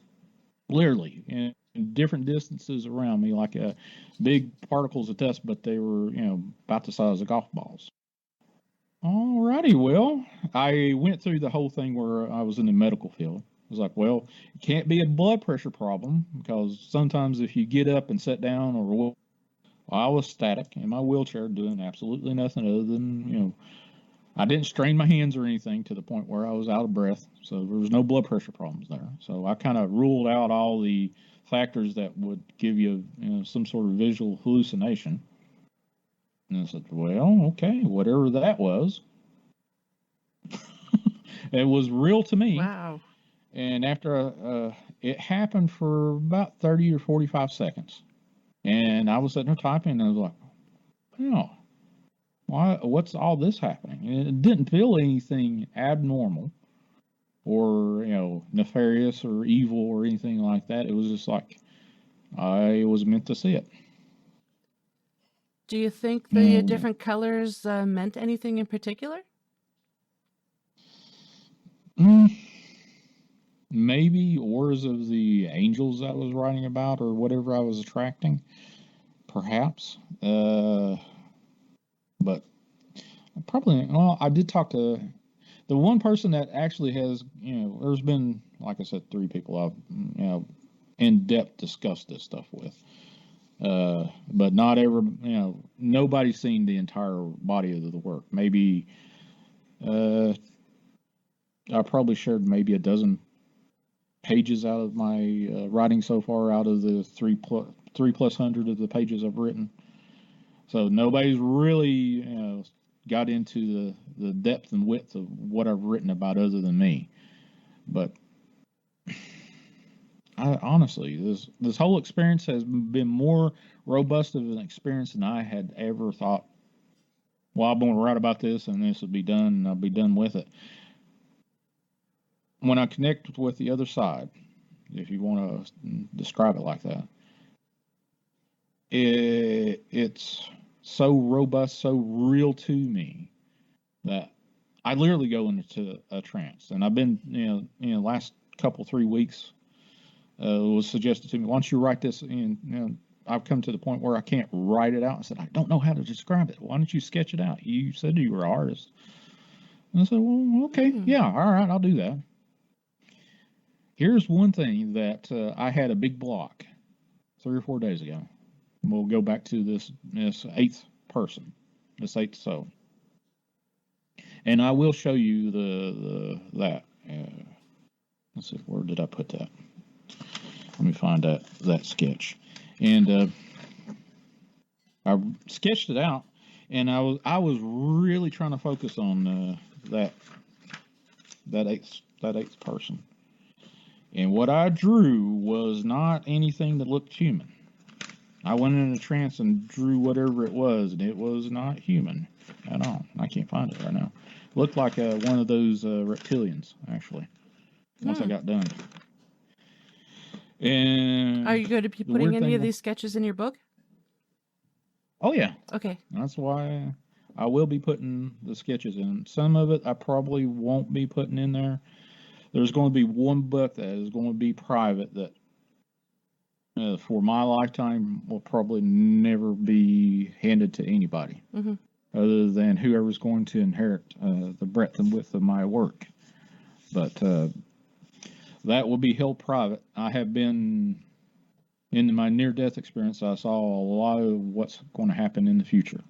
literally in different distances around me, like big particles of dust, but they were, about the size of golf balls. Alrighty, well, I went through the whole thing where I was in the medical field. I was like, well, it can't be a blood pressure problem because sometimes if you get up and sit down or I was static in my wheelchair doing absolutely nothing other than, I didn't strain my hands or anything to the point where I was out of breath. So there was no blood pressure problems there. So I kind of ruled out all the factors that would give you, some sort of visual hallucination. And I said, well, okay, whatever that was, it was real to me. Wow. And after it happened for about 30 or 45 seconds. And I was sitting there typing, and I was like, oh, what's all this happening? And it didn't feel anything abnormal or, nefarious or evil or anything like that. It was just like I was meant to see it. Do you think the different colors meant anything in particular? Maybe auras of the angels I was writing about or whatever I was attracting, perhaps. But probably, well, I did talk to the one person that actually has, there's been, like I said, 3 people I've, in depth discussed this stuff with. But not ever, nobody's seen the entire body of the work. Maybe, I probably shared maybe a dozen pages out of my writing so far out of the 3,000+ of the pages I've written. So nobody's really got into the depth and width of what I've written about other than me. But honestly, this whole experience has been more robust of an experience than I had ever thought. Well, I'm going to write about this and this will be done and I'll be done with it. When I connect with the other side, if you want to describe it like that, it's so robust, so real to me that I literally go into a trance. And I've been, last couple 3 weeks, it was suggested to me, why don't you write this? And I've come to the point where I can't write it out. I said, I don't know how to describe it. Why don't you sketch it out? You said you were an artist. And I said, well, okay, yeah, all right, I'll do that. Here's one thing that I had a big block 3 or 4 days ago. We'll go back to this 8th person, this 8th soul, and I will show you that. Let's see, where did I put that? Let me find that sketch, and I sketched it out, and I was really trying to focus on that 8th person. And what I drew was not anything that looked human. I went in a trance and drew whatever it was, and it was not human at all. I can't find it right now. It looked like one of those reptilians, actually, once I got done. And are you going to be putting any of these sketches in your book? Oh, yeah. Okay. That's why I will be putting the sketches in. Some of it I probably won't be putting in there. There's going to be one book that is going to be private that for my lifetime will probably never be handed to anybody other than whoever's going to inherit the breadth and width of my work. But that will be held private. I have been, in my near-death experience, I saw a lot of what's going to happen in the future.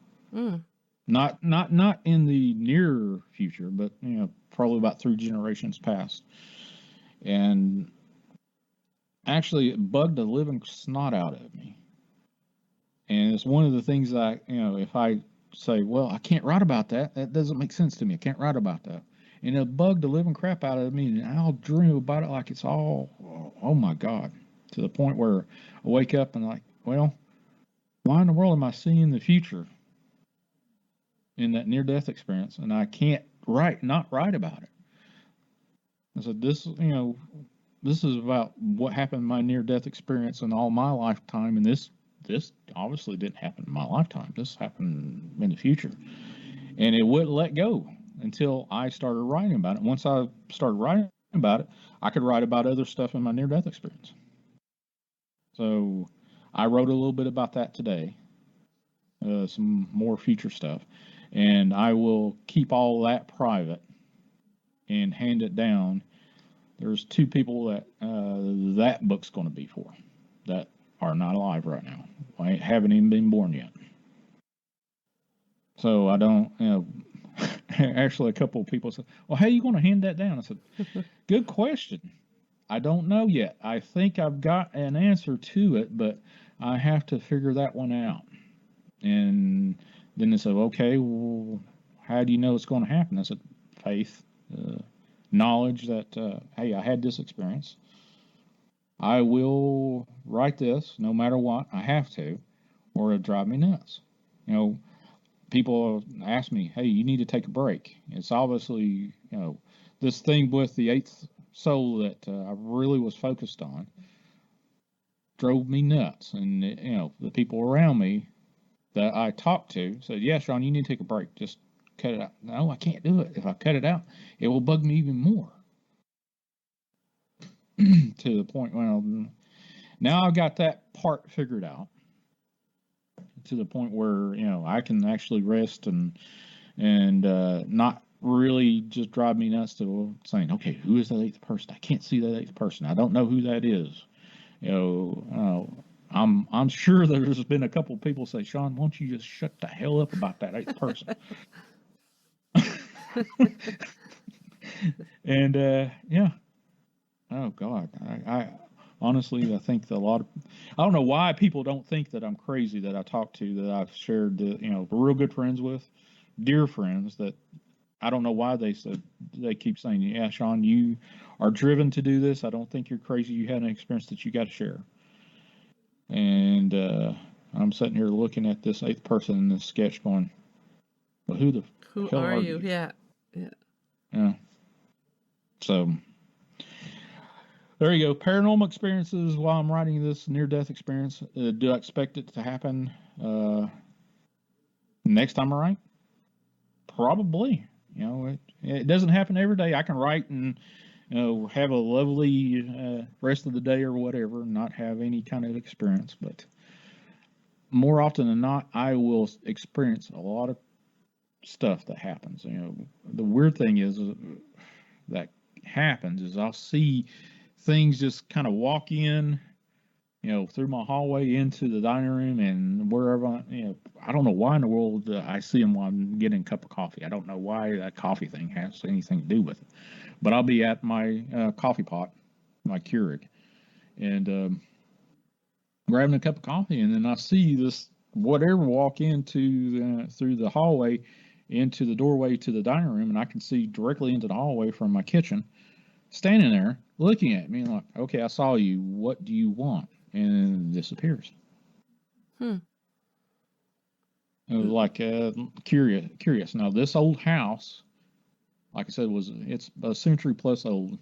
Not in the near future, but probably about 3 generations past. And actually, it bugged the living snot out of me. And it's one of the things that if I say, well, I can't write about that, that doesn't make sense to me. I can't write about that. And it bugged the living crap out of me, and I'll dream about it like it's all, oh my God, to the point where I wake up and like, well, why in the world am I seeing the future in that near-death experience, and I can't not write about it? I said, this is about what happened in my near-death experience in all my lifetime, and this obviously didn't happen in my lifetime. This happened in the future, and it wouldn't let go until I started writing about it. Once I started writing about it, I could write about other stuff in my near-death experience. So I wrote a little bit about that today, some more future stuff. and I will keep all that private and hand it down. There's 2 people that that book's going to be for that are not alive right now. I haven't even been born yet. So I don't, actually a couple of people said, well, how are you going to hand that down? I said, good question. I don't know yet. I think I've got an answer to it, but I have to figure that one out. And then they said, okay, well, how do you know it's going to happen? I said, faith, knowledge that, hey, I had this experience. I will write this no matter what. I have to, or it'll drive me nuts. People ask me, hey, you need to take a break. It's obviously, this thing with the 8th soul that I really was focused on drove me nuts. And, the people around me that I talked to said, yeah, Shawn, you need to take a break. Just cut it out. No, I can't do it. If I cut it out, it will bug me even more. To the point, now I've got that part figured out to the point where, I can actually rest and not really just drive me nuts to saying, okay, who is that 8th person? I can't see that 8th person. I don't know who that is. I'm sure there's been a couple of people say, Shawn, why don't you just shut the hell up about that 8th person? And yeah. Oh God. I honestly, I think a lot of, I don't know why people don't think that I'm crazy that I talk to, that I've shared, real good friends with, dear friends, that I don't know why they keep saying, yeah, Shawn, you are driven to do this. I don't think you're crazy. You had an experience that you got to share. And I'm sitting here looking at this 8th person in this sketch going, well, who hell are you? Yeah. So there you go. Paranormal experiences while I'm writing this near-death experience. Do I expect it to happen next time I write? Probably. It doesn't happen every day. I can write and have a lovely rest of the day or whatever, and not have any kind of experience. But more often than not, I will experience a lot of stuff that happens. The weird thing is that happens is I'll see things just kind of walk in, through my hallway into the dining room and wherever, I don't know why in the world I see them while I'm getting a cup of coffee. I don't know why that coffee thing has anything to do with it. But I'll be at my coffee pot, my Keurig, and grabbing a cup of coffee, and then I see this whatever walk into through the hallway into the doorway to the dining room, and I can see directly into the hallway from my kitchen, standing there looking at me like, okay, I saw you. What do you want? And disappears. It was like curious. Now this old house, like I said, it's a century plus old.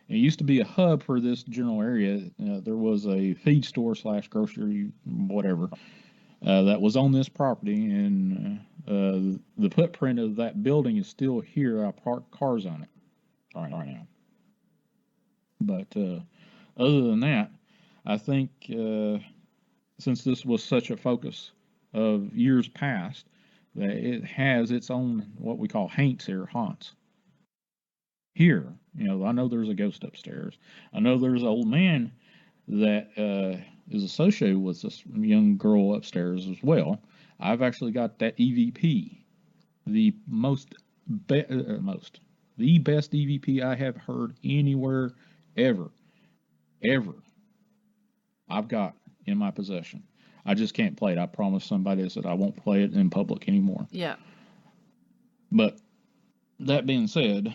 It used to be a hub for this general area. There was a feed store / grocery, whatever, that was on this property, and the footprint of that building is still here. I park cars on it right now. But other than that, I think since this was such a focus of years past, that it has its own what we call haunts here. I know there's a ghost upstairs. I know there's an old man that is associated with this young girl upstairs as well. I've actually got that EVP, the best EVP I have heard anywhere ever. I've got in my possession. I just can't play it. I promised somebody that I won't play it in public anymore. Yeah. But that being said,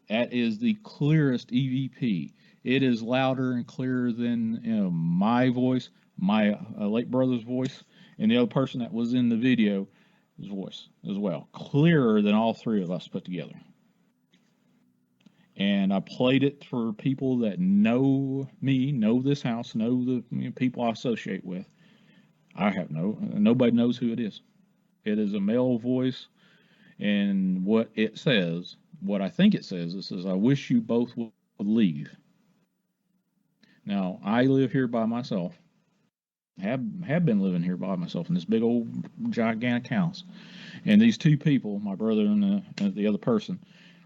that is the clearest EVP. It is louder and clearer than my voice, my late brother's voice, and the other person that was in the video's voice as well. Clearer than all 3 of us put together. And I played it for people that know me, know this house, know the people I associate with. Nobody knows who it is. It is a male voice, and what it says, what I think it says, I wish you both would leave. Now, I live here by myself, have been living here by myself in this big old gigantic house. And these two people, my brother and the other person,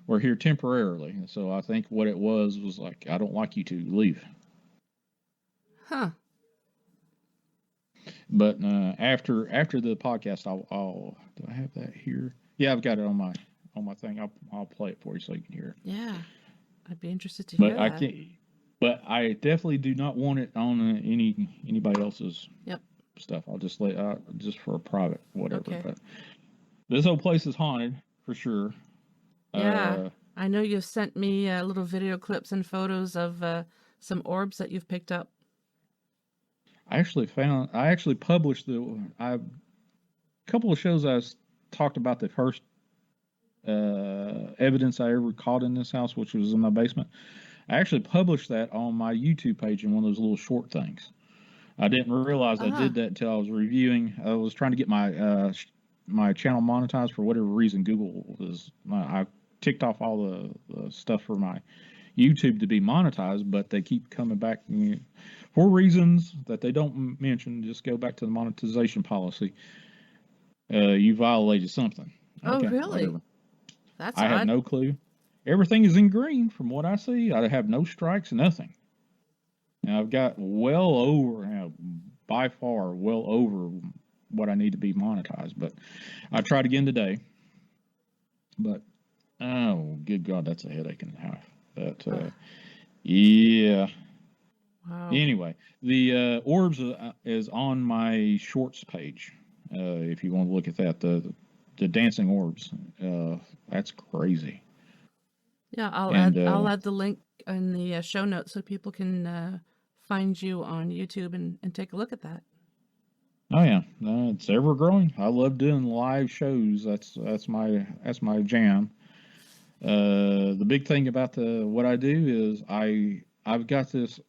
were here temporarily. And so I think what it was like, I don't like you to leave. Huh. But after the podcast, I'll do I have that here? Yeah, I've got it on my thing. I'll play it for you so you can hear it. Yeah, I'd be interested to But hear I that. can't. But I definitely do not want it on anybody else's stuff. I'll just just for a private whatever. Okay. But this whole place is haunted for sure. Yeah, I know you've sent me little video clips and photos of some orbs that you've picked up. I actually published a couple of shows I talked about the first evidence I ever caught in this house, which was in my basement. I actually published that on my YouTube page in one of those little short things. I didn't realize I did that until I was reviewing. I was trying to get my my channel monetized for whatever reason. Google I ticked off all the stuff for my YouTube to be monetized, but they keep coming back for reasons that they don't mention. Just go back to the monetization policy. You violated something. Oh, okay, really? Whatever. That's I odd. have no clue. Everything is in green from what I see. I have no strikes, nothing. And I've got well over, by far, well over what I need to be monetized. But I tried again today. But, oh, good God, that's a headache and a half. That, yeah. Wow. Anyway, the orbs is on my shorts page. If you want to look at that, the dancing orbs. That's crazy. Yeah, I'll add the link in the show notes so people can find you on YouTube and take a look at that. Oh yeah, it's ever growing. I love doing live shows. That's my jam. The big thing about what I do is I've got this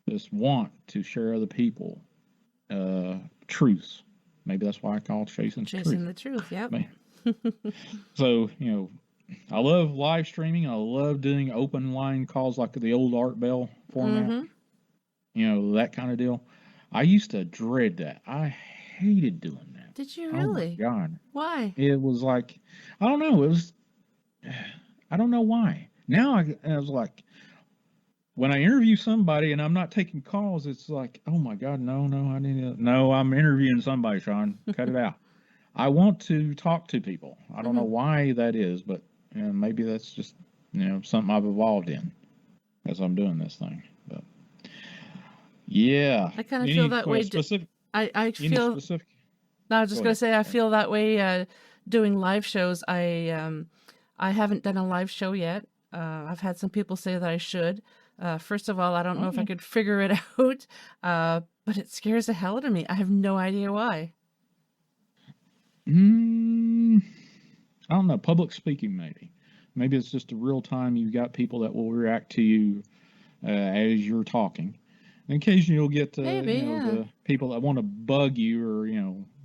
this want to share other people truths. Maybe that's why I call it chasing the truth. Yep. So I love live streaming. I love doing open line calls like the old Art Bell format. Mm-hmm. That kind of deal. I used to dread that. I hated doing that. Did you really? Oh my God. Why? It was like, I don't know. I don't know why. Now I was like, when I interview somebody and I'm not taking calls, it's like, oh my God, no, I'm interviewing somebody, Shawn. Cut it out. I want to talk to people. I don't know why that is, but maybe that's just something I've evolved in as I'm doing this thing. But yeah, I kind of feel that way. Specific? I feel specific. No, I was just going to say I feel that way doing live shows. I haven't done a live show yet. I've had some people say that I should. First of all, I don't know if I could figure it out, but it scares the hell out of me. I have no idea why. I don't know. Public speaking, maybe. Maybe it's just a real time. You've got people that will react to you as you're talking. And occasionally you'll get the people that want to bug you or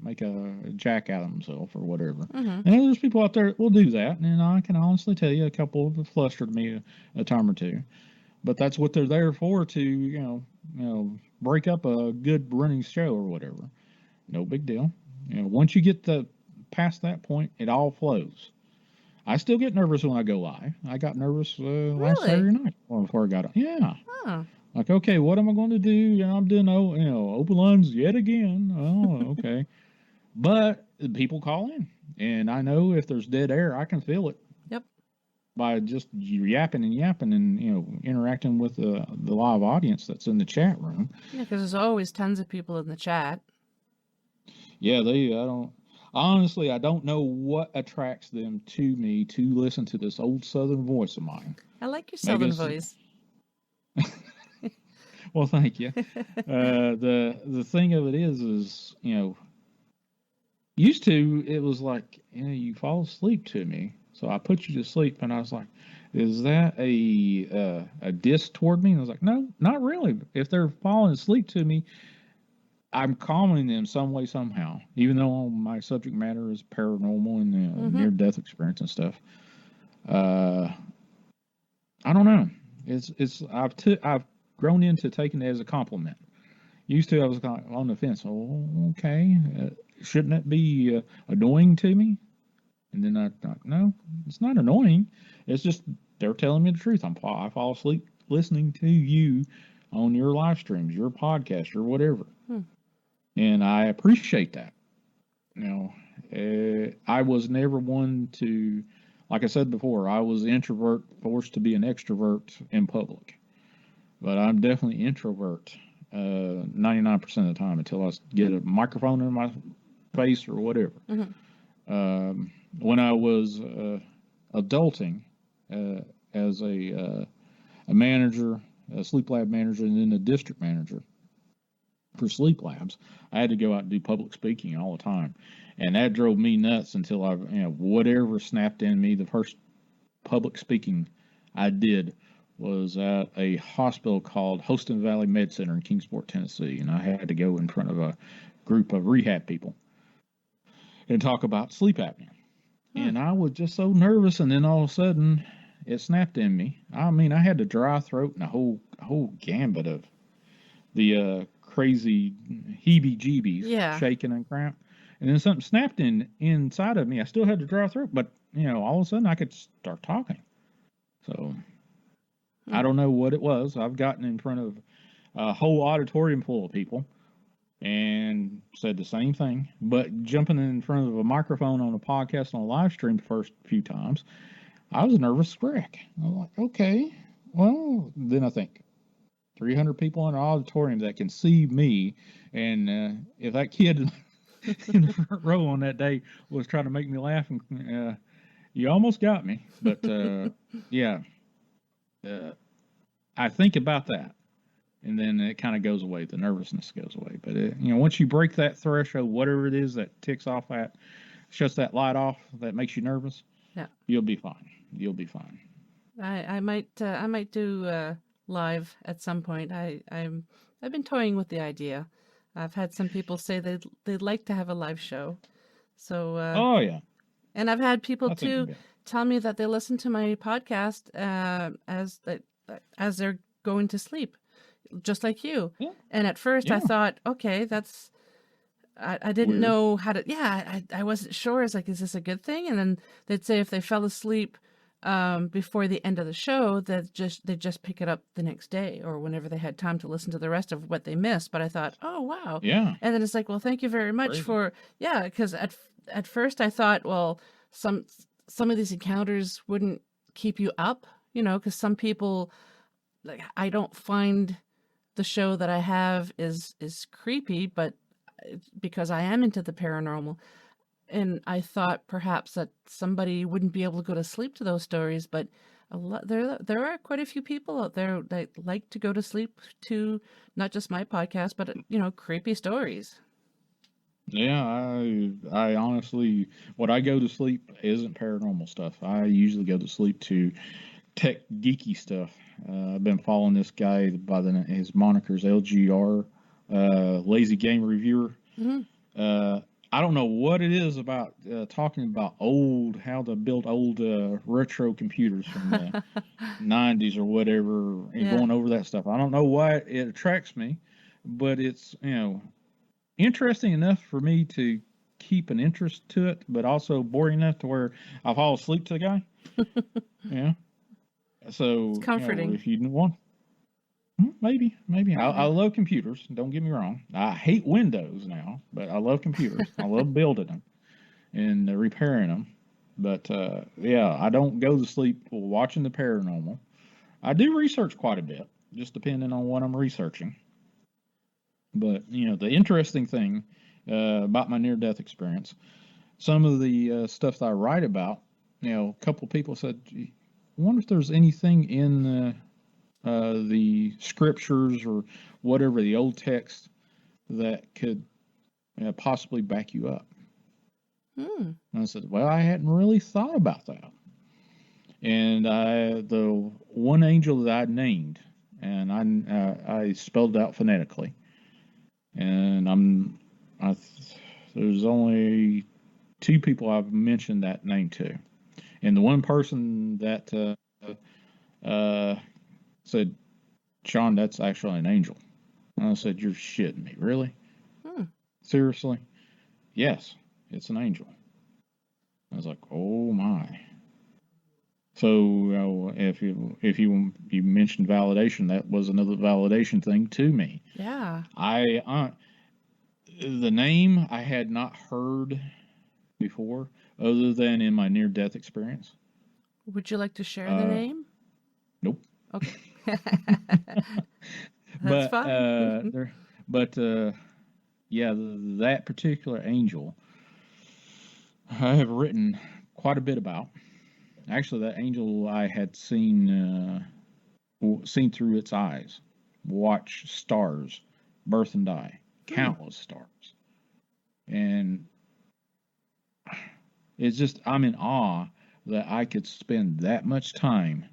make a jack out of themselves or whatever. And there's people out there that will do that, and I can honestly tell you a couple have flustered me a time or two. But that's what they're there for, to break up a good running show or whatever. No big deal. Once you get past that point, it all flows. I still get nervous when I go live. I got nervous last Saturday night before I got on. Yeah. Huh. Like, okay, what am I going to do? I'm doing open lines yet again. Oh, okay. But people call in, and I know if there's dead air, I can feel it. Yep. By just yapping and interacting with the live audience that's in the chat room. Yeah, because there's always tons of people in the chat. Yeah, I don't know what attracts them to me to listen to this old Southern voice of mine. I like your Southern voice. Well, thank you. The thing of it is used to it was like you fall asleep to me, so I put you to sleep, and I was like, is that a diss toward me? And I was like, no, not really. If they're falling asleep to me, I'm calming them some way, somehow, even though my subject matter is paranormal and near-death experience and stuff. I don't know. I've grown into taking it as a compliment. Used to, I was kind of on the fence. Oh, okay. Shouldn't that be annoying to me? And then I thought, no, it's not annoying. It's just they're telling me the truth. I fall asleep listening to you on your live streams, your podcast, or whatever. And I appreciate that. I was never one to, like I said before, I was an introvert forced to be an extrovert in public. But I'm definitely introvert 99% of the time until I get a microphone in my face or whatever. When I was adulting as a manager, a sleep lab manager, and then a district manager for sleep labs, I had to go out and do public speaking all the time. And that drove me nuts until whatever snapped in me. The first public speaking I did was at a hospital called Hostin Valley Med Center in Kingsport, Tennessee. And I had to go in front of a group of rehab people and talk about sleep apnea. And I was just so nervous, and then all of a sudden it snapped in me. I mean, I had the dry throat and a whole gambit of the crazy heebie-jeebies, shaking and cramp. And then something snapped inside of me. I still had the dry throat, but all of a sudden I could start talking. So I don't know what it was. I've gotten in front of a whole auditorium full of people and said the same thing, but jumping in front of a microphone on a podcast on a live stream the first few times, I was a nervous wreck. I was like, okay, well, then I think 300 people in an auditorium that can see me, and if that kid in the front row on that day was trying to make me laugh, and you almost got me, but I think about that. And then it kind of goes away. The nervousness goes away. But, once you break that threshold, whatever it is that ticks off that, shuts that light off, that makes you nervous, you'll be fine. You'll be fine. I might do live at some point. I've been toying with the idea. I've had some people say they'd like to have a live show. So oh yeah. And I've had people too tell me that they listen to my podcast as they're going to sleep, just like you. Yeah. And at first I thought, okay, I didn't know how to, I wasn't sure. It's like, is this a good thing? And then they'd say if they fell asleep before the end of the show, they just pick it up the next day or whenever they had time to listen to the rest of what they missed. But I thought, oh, wow. Yeah. And then it's like, well, thank you very much for, because at first I thought, well, some of these encounters wouldn't keep you up, because some people, like, I don't find the show that I have is creepy, but because I am into the paranormal, and I thought perhaps that somebody wouldn't be able to go to sleep to those stories, but there are quite a few people out there that like to go to sleep to not just my podcast, but creepy stories. Yeah, I honestly, what I go to sleep isn't paranormal stuff. I usually go to sleep to tech geeky stuff. I've been following this guy by his moniker's LGR, Lazy Game Reviewer. Mm-hmm. I don't know what it is about talking about how to build old retro computers from the 90s or whatever, and going over that stuff. I don't know why it attracts me, but it's interesting enough for me to keep an interest to it, but also boring enough to where I fall asleep to the guy. Yeah. So it's comforting. If you want, maybe. I love computers. Don't get me wrong. I hate Windows now, but I love computers. I love building them and repairing them. But I don't go to sleep watching the paranormal. I do research quite a bit, just depending on what I'm researching. But the interesting thing about my near-death experience, some of the stuff that I write about, a couple of people said, I wonder if there's anything in the scriptures or whatever, the old text, that could possibly back you up. And I said, well, I hadn't really thought about that. And the one angel that I named, and I spelled it out phonetically, and there's only two people I've mentioned that name to, and the one person that said, Shawn, that's actually an angel. And I said, "You're shitting me, really? Hmm. Seriously?" "Yes, it's an angel." I was like, "Oh my." So if you mentioned validation, that was another validation thing to me. Yeah. The name I had not heard before, other than in my near-death experience. Would you like to share the name? Nope. Okay. That's But fine. yeah, that particular angel I have written quite a bit about. Actually, that angel I had seen through its eyes, watch stars birth and die, countless stars, and it's just I'm in awe that I could spend that much time,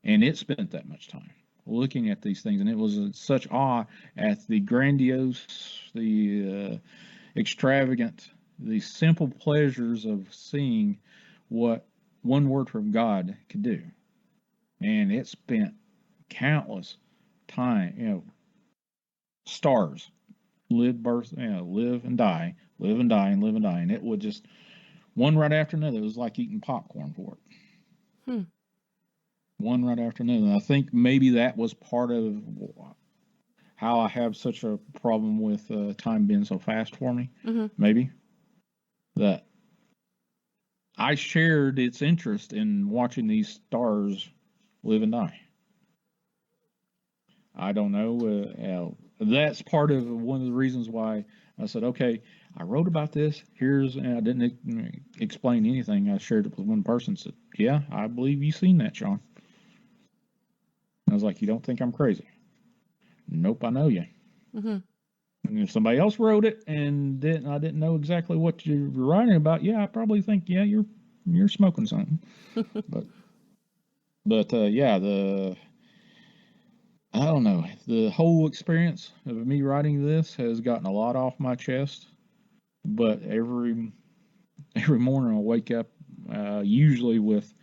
and it spent that much time looking at these things, and it was such awe at the grandiose, the extravagant, the simple pleasures of seeing what one word from God could do. And it spent countless time, stars, live and die, live and die, and live and die. And it would just, one right after another. It was like eating popcorn for it. Hmm. One right after another. And I think maybe that was part of how I have such a problem with time being so fast for me. Mm-hmm. Maybe that I shared its interest in watching these stars live and die. I don't know. That's part of one of the reasons why I said, okay, I wrote about this. And I didn't explain anything. I shared it with one person. Said, yeah, I believe you've seen that, Shawn. I was like, you don't think I'm crazy? Nope, I know you. Mm-hmm. And if somebody else wrote it and I didn't know exactly what you were writing about, yeah, I probably think, yeah, you're smoking something. but yeah, I don't know. The whole experience of me writing this has gotten a lot off my chest. But every morning I wake up, usually with,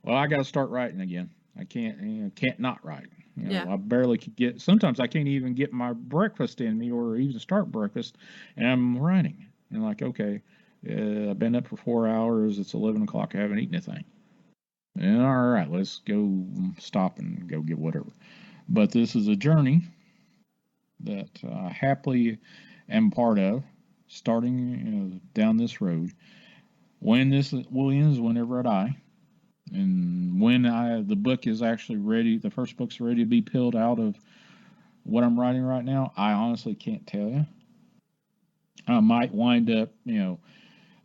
well, I got to start writing again. I can't not write. Yeah. I barely could get. Sometimes I can't even get my breakfast in me, or even start breakfast, and I'm writing. And like, okay, I've been up for 4 hours. It's 11 o'clock. I haven't eaten anything. And all right, let's go stop and go get whatever. But this is a journey that I happily am part of, starting down this road. When this will end is whenever I die. And when the book is actually ready, the first book's ready to be peeled out of what I'm writing right now, I honestly can't tell you. I might wind up,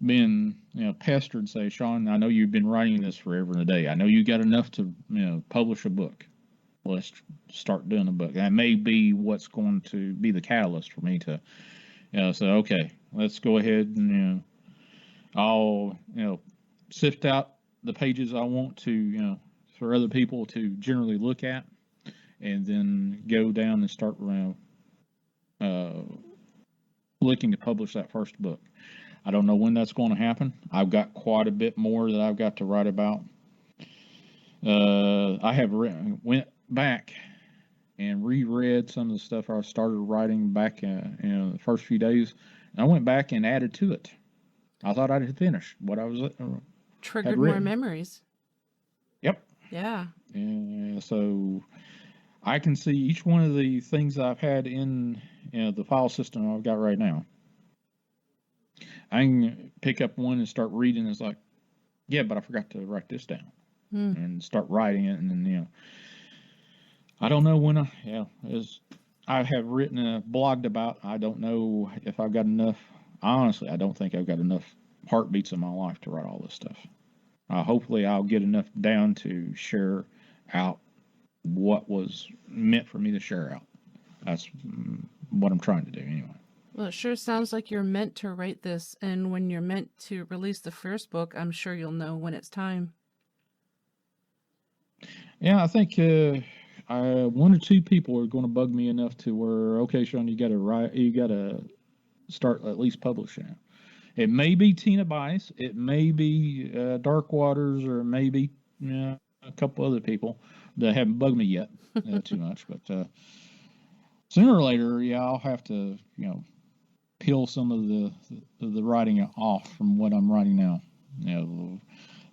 being, pestered, say, Shawn, I know you've been writing this forever and a day. I know you got enough to, publish a book. Let's start doing a book. That may be what's going to be the catalyst for me to, say, okay, let's go ahead and, I'll, sift out the pages I want to, for other people to generally look at, and then go down and start looking to publish that first book. I don't know when that's going to happen. I've got quite a bit more that I've got to write about. I have went back and reread some of the stuff I started writing back in the first few days. And I went back and added to it. I thought I had finished what I was triggered more memories. Yep. Yeah. And so I can see each one of the things I've had in the file system I've got right now. I can pick up one and start reading. It's like, yeah, but I forgot to write this down, and start writing it. And then, I don't know when as I have written blogged about, I don't know if I've got enough. Honestly, I don't think I've got enough heartbeats in my life to write all this stuff. Hopefully I'll get enough down to share out what was meant for me to share out. That's what I'm trying to do anyway. Well, it sure sounds like you're meant to write this, and when you're meant to release the first book, I'm sure you'll know when it's time. Yeah, I think one or two people are going to bug me enough to where, okay, Shawn, you got to start at least publishing it. It may be Tina Bice, it may be Dark Waters, or maybe a couple other people that haven't bugged me yet too much. But sooner or later, yeah, I'll have to, peel some of the writing off from what I'm writing now.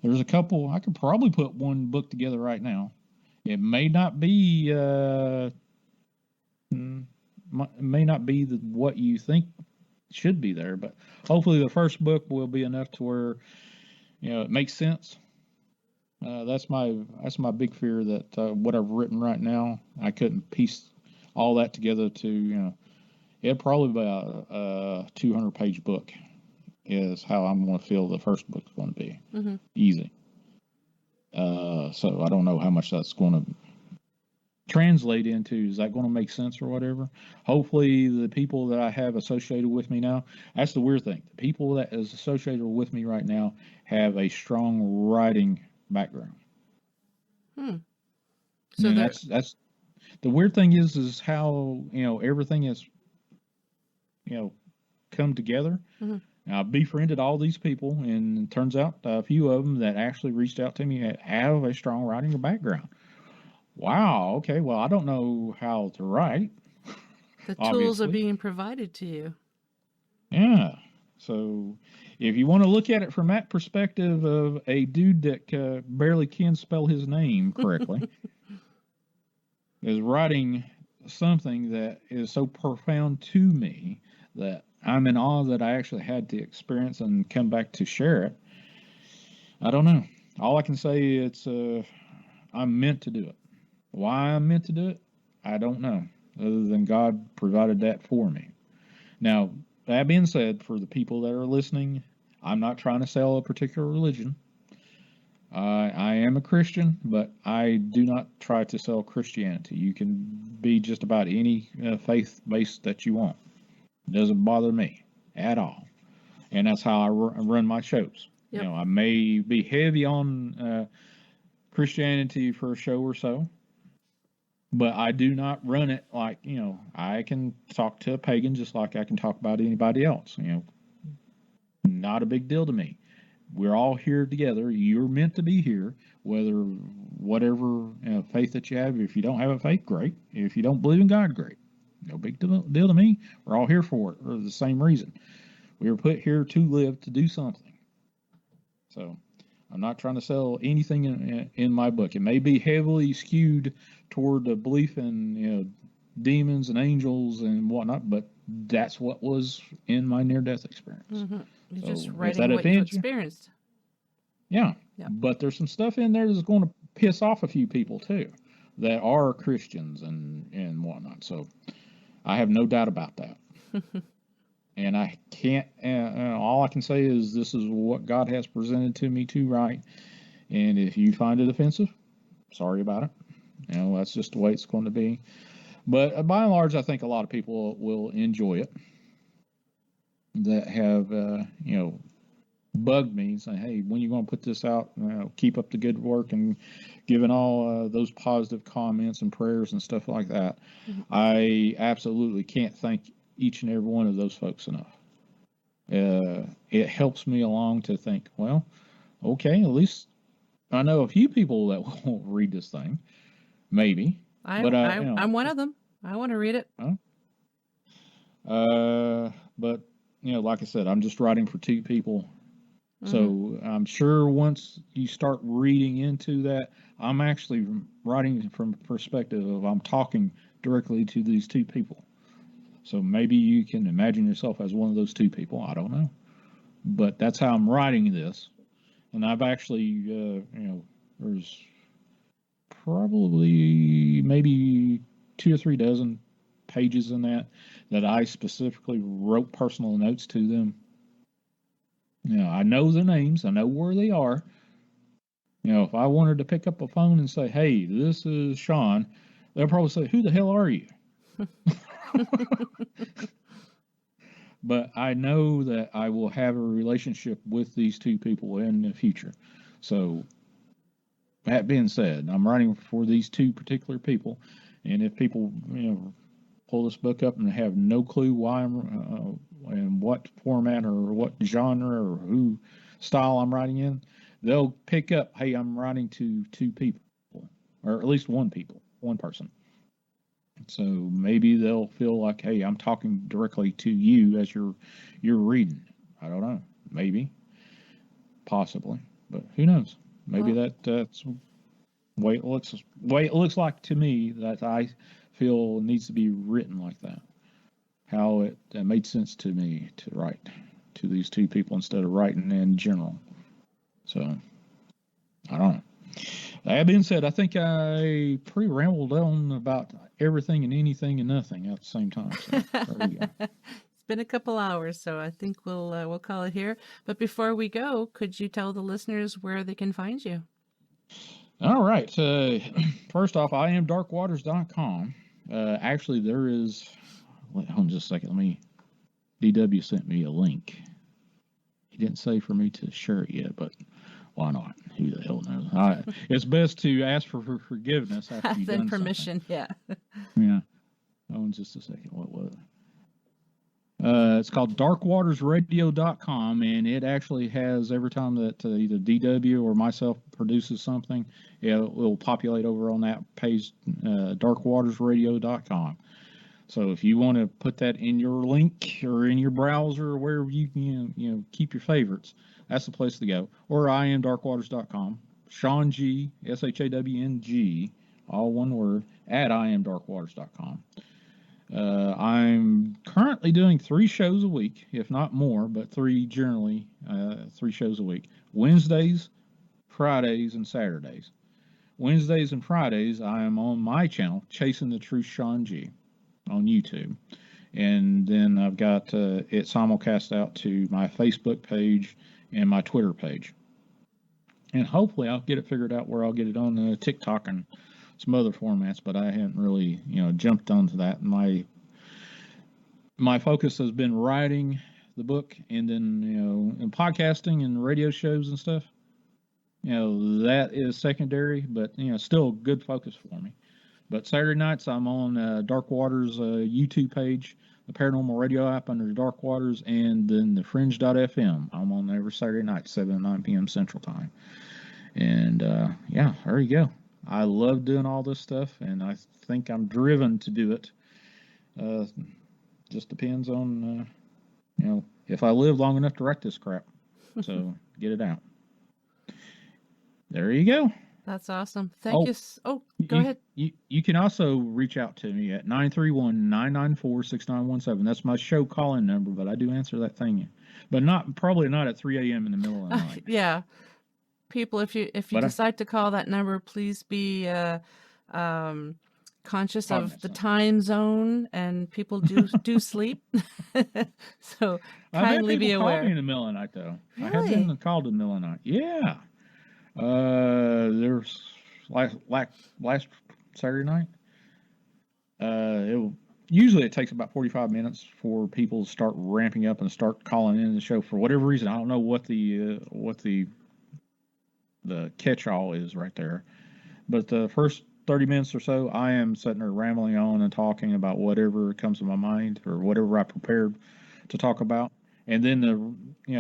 There's a couple. I could probably put one book together right now. It may not be what you think should be there, but hopefully the first book will be enough to where it makes sense. That's my big fear, that what I've written right now, I couldn't piece all that together to it'd probably be a 200-page book is how I'm going to feel the first book's going to be. Mm-hmm. Easy. So I don't know how much that's going to translate into. Is that going to make sense or whatever? Hopefully the people that I have associated with me now, that's the weird thing. The people that is associated with me right now have a strong writing background. So and that's the weird thing is how, everything is, come together. Mm-hmm. I befriended all these people, and it turns out a few of them that actually reached out to me have a strong writing background. Wow. Okay. Well, I don't know how to write. The tools are being provided to you. Yeah. So if you want to look at it from that perspective of a dude that barely can spell his name correctly, is writing something that is so profound to me that I'm in awe that I actually had to experience and come back to share it. I don't know. All I can say it's I'm meant to do it. Why I'm meant to do it, I don't know. Other than God provided that for me. Now, that being said, for the people that are listening, I'm not trying to sell a particular religion. I am a Christian, but I do not try to sell Christianity. You can be just about any faith base that you want. It doesn't bother me at all. And that's how I run my shows. Yep. I may be heavy on Christianity for a show or so, but I do not run it like, I can talk to a pagan just like I can talk about anybody else. Not a big deal to me. We're all here together. You're meant to be here, whatever faith that you have. If you don't have a faith, great. If you don't believe in God, great. No big deal to me. We're all here for it, for the same reason. We were put here to live, to do something. So I'm not trying to sell anything in my book. It may be heavily skewed toward the belief in demons and angels and whatnot, but that's what was in my near-death experience. Mm-hmm. You're So just writing what you experienced. Yeah. Yep. But there's some stuff in there that's going to piss off a few people too that are Christians and whatnot. So I have no doubt about that. And I can't, all I can say is this is what God has presented to me to write. And if you find it offensive, sorry about it. That's just the way it's going to be. But by and large, I think a lot of people will enjoy it that have, bugged me and say, hey, when are you going to put this out? Keep up the good work and giving all those positive comments and prayers and stuff like that. Mm-hmm. I absolutely can't thank each and every one of those folks enough. It helps me along to think, well, okay, at least I know a few people that won't read this thing, maybe. I'm one of them. I want to read it. But like I said, I'm just writing for two people. Mm-hmm. So I'm sure once you start reading into that, I'm actually writing from a perspective of I'm talking directly to these two people. So maybe you can imagine yourself as one of those two people. I don't know. But that's how I'm writing this. And I've actually, there's probably maybe 2 or 3 dozen pages in that I specifically wrote personal notes to them. I know their names. I know where they are. If I wanted to pick up a phone and say, hey, this is Shawn, they'll probably say, who the hell are you? But I know that I will have a relationship with these two people in the future. So that being said, I'm writing for these two particular people. And if people, pull this book up and have no clue why I'm and what format or what genre or who style I'm writing in, they'll pick up, hey, I'm writing to two people, or at least one person. So maybe they'll feel like, hey, I'm talking directly to you as you're reading. I don't know. Maybe, possibly, but who knows? Maybe Well, that's way it looks like to me that I feel needs to be written like that. How it made sense to me to write to these two people instead of writing in general. So I don't know. That being said, I think I pretty rambled on about everything and anything and nothing at the same time. So there you go. it's been a couple hours, so I think we'll call it here. But before we go, could you tell the listeners where they can find you? All right. First off, I am darkwaters.com. Actually, there is. Hold on just a second. DW sent me a link. He didn't say for me to share it yet, but why not? Who the hell knows? It's best to ask for forgiveness after you've Then done permission, something. yeah. Yeah. Hold on just a second. What was it? It's called darkwatersradio.com, and it actually has every time that either DW or myself produces something, it will populate over on that page, darkwatersradio.com. So if you want to put that in your link or in your browser or wherever you can, keep your favorites, that's the place to go. Or iamdarkwaters.com. Shawn G, SHAWNG, all one word, at iamdarkwaters.com. I'm currently doing 3 shows a week, if not more, but 3 generally, 3 shows a week. Wednesdays, Fridays, and Saturdays. Wednesdays and Fridays, I am on my channel, Chasing the Truth Shawn G, on YouTube. And then I've got it simulcast out to my Facebook page and my Twitter page. And hopefully I'll get it figured out where I'll get it on TikTok and some other formats, but I haven't really, jumped onto that. My focus has been writing the book, and then, and podcasting and radio shows and stuff. That is secondary, but still good focus for me. But Saturday nights I'm on Dark Waters YouTube page, the Paranormal Radio app under Dark Waters, and then the Fringe.fm. I'm on every Saturday night, 7 to 9 p.m. Central Time. And yeah, there you go. I love doing all this stuff, and I think I'm driven to do it. Just depends on, if I live long enough to write this crap. So get it out. There you go. That's awesome. Thank you. Go ahead. You can also reach out to me at 931-994-6917. That's my show call-in number, but I do answer that thing. But probably not at 3 a.m. in the middle of the night. Yeah. People, if you decide to call that number, please be conscious of the time zone, and people do sleep. So kindly be aware. Call me in the middle of the night, though. Really? I have been called in the middle of the night. Yeah. There's last Saturday night. Usually it takes about 45 minutes for people to start ramping up and start calling in the show for whatever reason. I don't know what the catch-all is right there. But the first 30 minutes or so, I am sitting there rambling on and talking about whatever comes to my mind or whatever I prepared to talk about. And then the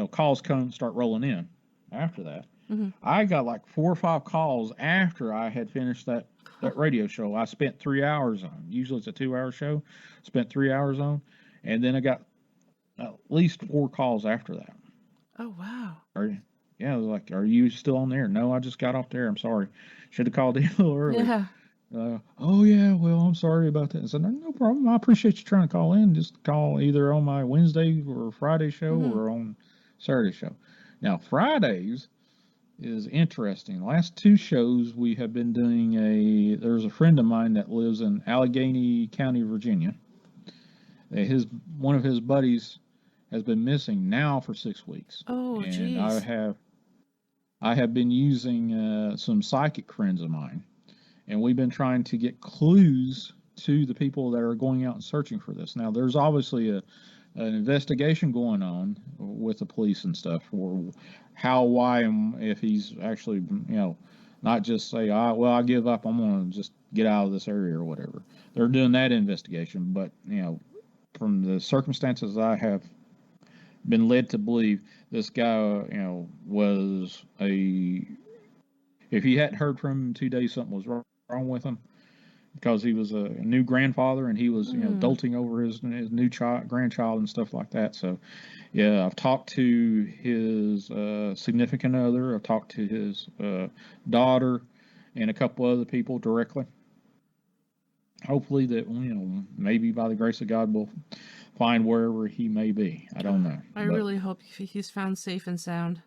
calls start rolling in after that. Mm-hmm. I got like 4 or 5 calls after I had finished that radio show. I spent 3 hours on. Usually it's a 2-hour show. Spent 3 hours on. And then I got at least 4 calls after that. Oh, wow. Yeah, I was like, are you still on there? No, I just got off there. I'm sorry. Should have called in a little earlier. Yeah. Oh, yeah, well, I'm sorry about that. I said, no problem. I appreciate you trying to call in. Just call either on my Wednesday or Friday show or on Saturday show. Now, Fridays is interesting. The last 2 shows we have been doing there's a friend of mine that lives in Allegheny County, Virginia. One of his buddies has been missing now for 6 weeks. Oh, geez. And I have been using some psychic friends of mine, and we've been trying to get clues to the people that are going out and searching for this. Now, there's obviously an investigation going on with the police and stuff for how, why, and if he's actually, not just say, I give up, I'm going to just get out of this area or whatever. They're doing that investigation, but, from the circumstances I have been led to believe, this guy, if he hadn't heard from him in 2 days, something was wrong with him. because he was a new grandfather and he was doting over his new grandchild and stuff like that. So yeah, I've talked to his significant other. I've talked to his daughter and a couple other people directly. Hopefully that maybe by the grace of God we'll find wherever he may be. I don't know. I really hope he's found safe and sound.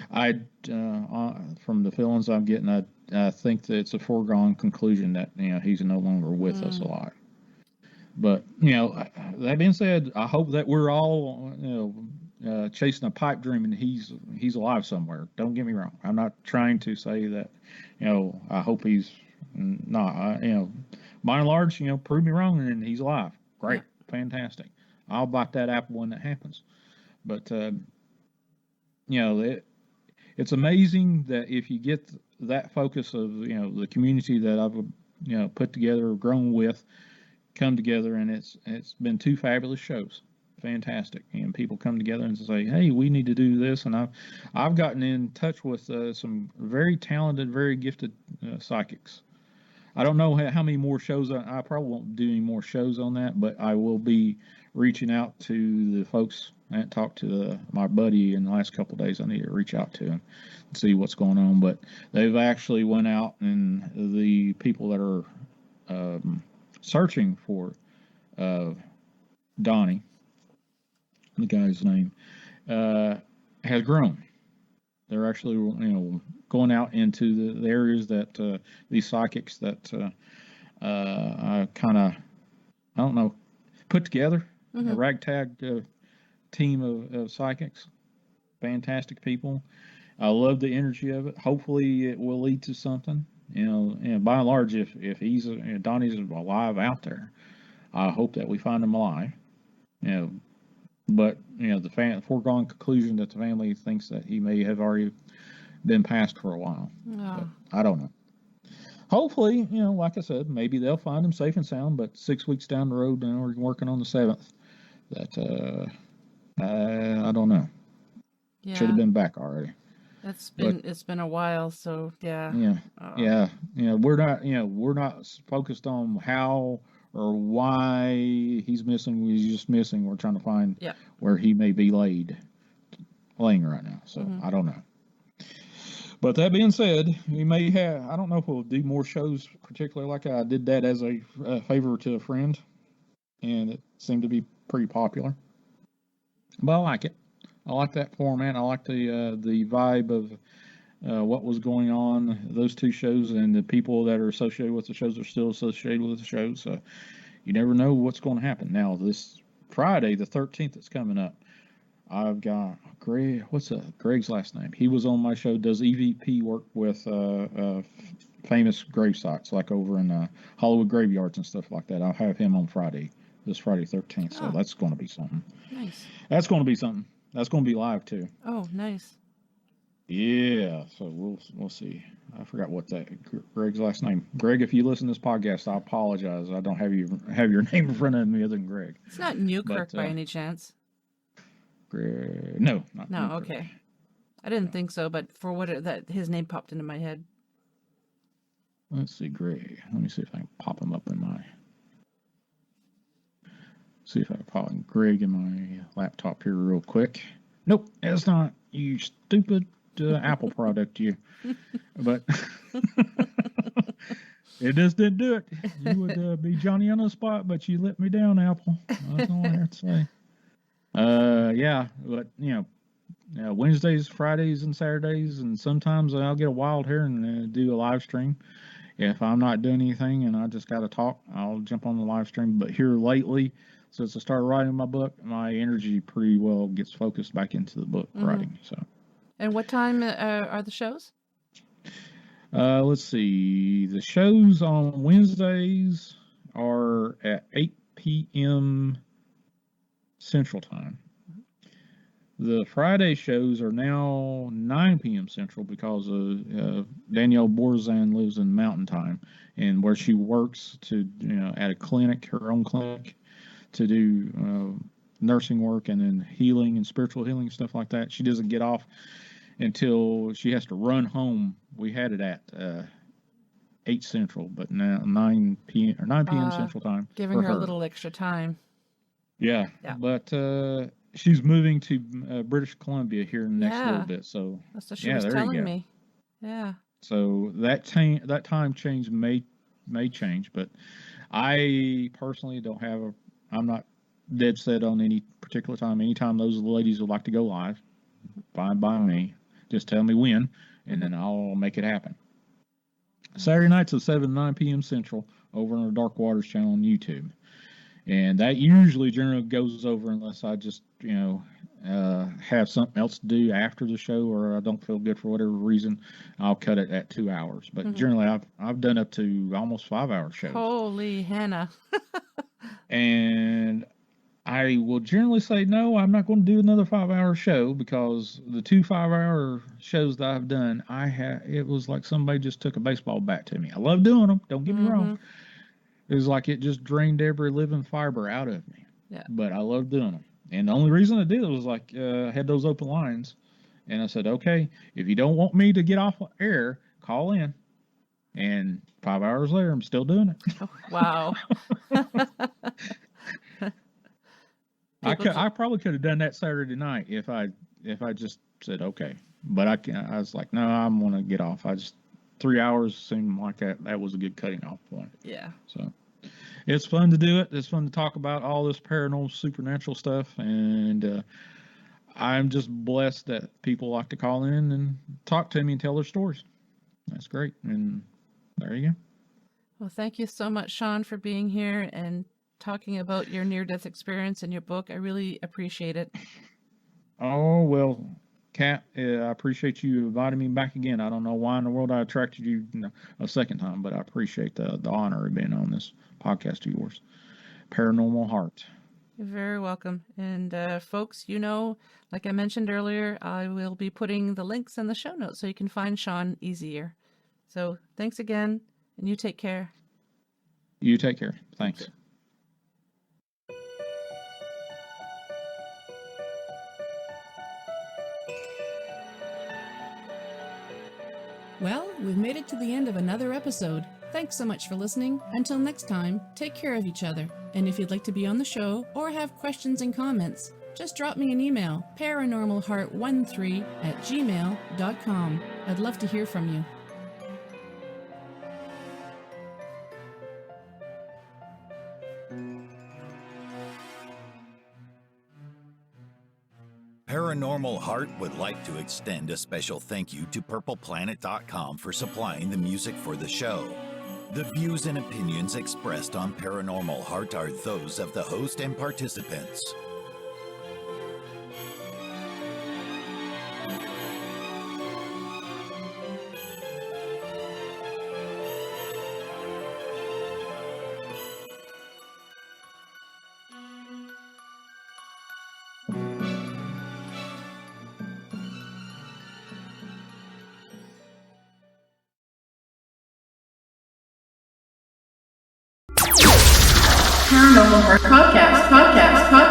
From the feelings I'm getting, I think that it's a foregone conclusion that he's no longer with us alive. But that being said, I hope that we're all chasing a pipe dream and he's alive somewhere. Don't get me wrong. I'm not trying to say that I hope he's not. By and large, prove me wrong and he's alive. Great, fantastic. I'll bite that apple when that happens. But it's amazing that if you get that focus of the community that I've put together, grown with, come together, and it's been 2 fabulous shows, fantastic, and people come together and say, hey, we need to do this, and I've gotten in touch with some very talented, very gifted psychics. I don't know how many more shows. I probably won't do any more shows on that, but I will be reaching out to the folks. I haven't talked to my buddy in the last couple of days. I need to reach out to him and see what's going on. But they've actually went out, and the people that are searching for Donnie, the guy's name, has grown. They're actually, going out into the areas that these psychics that I kind of, I don't know, put together, a ragtag team of psychics, fantastic people. I love the energy of it. Hopefully it will lead to something, and by and large, if he's, Donnie's alive out there, I hope that we find him alive, but, the foregone conclusion that the family thinks that he may have already been passed for a while. But I don't know. Hopefully, like I said, maybe they'll find him safe and sound, but 6 weeks down the road, and we're working on the 7th. That, I don't know. Yeah. Should have been back already. It's been a while, so yeah. Yeah. We're not focused on how or why he's missing. He's just missing. We're trying to find where he may be laying right now. So I don't know. But that being said, we may have, I don't know if we'll do more shows, particularly like I did that as a favor to a friend, and it seemed to be pretty popular. But I like it. I like that format. I like the vibe of what was going on, those 2 shows, and the people that are associated with the shows are still associated with the shows. So you never know what's going to happen. Now, this Friday, the 13th, that's coming up, I've got Greg. What's Greg's last name? He was on my show. Does EVP work with famous grave sites, like over in Hollywood graveyards and stuff like that? I'll have him on this Friday 13th. So that's going to be something. Nice. That's going to be something. That's going to be live too. Oh, nice. Yeah. So we'll see. I forgot what Greg's last name. Greg, if you listen to this podcast, I apologize. I don't have your name in front of me other than Greg. It's not Newkirk by any chance. No, not no. Newkirk. Okay, I didn't think so, but for that his name popped into my head. Let's see, Greg. Let me see if I can pop him up in my. See if I can pop Greg in my laptop here real quick. Nope, it's not. You stupid Apple product, you. But it just didn't do it. You would be Johnny on the spot, but you let me down, Apple. That's all I have to say. Yeah, but Wednesdays, Fridays, and Saturdays, and sometimes I'll get a wild hair and do a live stream. If I'm not doing anything and I just got to talk, I'll jump on the live stream. But here lately, since I started writing my book, my energy pretty well gets focused back into the book writing. So. And what time are the shows? Let's see. The shows on Wednesdays are at 8 p.m. Central Time. The Friday shows are now 9 p.m. Central because Danielle Borzan lives in Mountain Time, and where she works to at a clinic, her own clinic, to do nursing work and then healing and spiritual healing and stuff like that. She doesn't get off until she has to run home. We had it at 8 Central, but now 9 p.m. or 9 p.m. Central time. Giving her a little extra time. Yeah. But she's moving to British Columbia here in the next little bit. So that's what she was telling me. Yeah. So that time change may change, but I personally I'm not dead set on any particular time. Anytime those ladies would like to go live, fine by me. Just tell me when, and then I'll make it happen. Saturday nights at 7 to 9 p.m. Central over on the Dark Waters channel on YouTube. And that usually generally goes over unless I just, have something else to do after the show, or I don't feel good for whatever reason. I'll cut it at 2 hours. But generally, I've done up to almost 5-hour shows. Holy Hannah! And I will generally say no. I'm not going to do another 5-hour show, because the 2 5-hour shows that I've done, it was like somebody just took a baseball bat to me. I love doing them. Don't get me wrong. It was like it just drained every living fiber out of me. Yeah. But I love doing them. And the only reason I did it was like I had those open lines. And I said, okay, if you don't want me to get off air, call in. And 5 hours later, I'm still doing it. Oh, wow. I probably could have done that Saturday night if I just said, okay. But I was like, no, I'm going to get off. 3 hours seemed like that was a good cutting off point. Yeah. So it's fun to do it. It's fun to talk about all this paranormal, supernatural stuff. And I'm just blessed that people like to call in and talk to me and tell their stories. That's great. And there you go. Well, thank you so much, Shawn, for being here and talking about your near-death experience and your book. I really appreciate it. Oh, well, Kat, I appreciate you inviting me back again. I don't know why in the world I attracted you a second time, but I appreciate the honor of being on this podcast of yours, Paranormal Heart. You're very welcome. And folks, like I mentioned earlier, I will be putting the links in the show notes so you can find Shawn easier. So thanks again, and you take care. You take care. Thanks. Well, we've made it to the end of another episode. Thanks so much for listening. Until next time, take care of each other. And if you'd like to be on the show or have questions and comments, just drop me an email, paranormalheart13@gmail.com. I'd love to hear from you. Paranormal Heart would like to extend a special thank you to PurplePlanet.com for supplying the music for the show. The views and opinions expressed on Paranormal Heart are those of the host and participants. Paranormal Heart Podcast.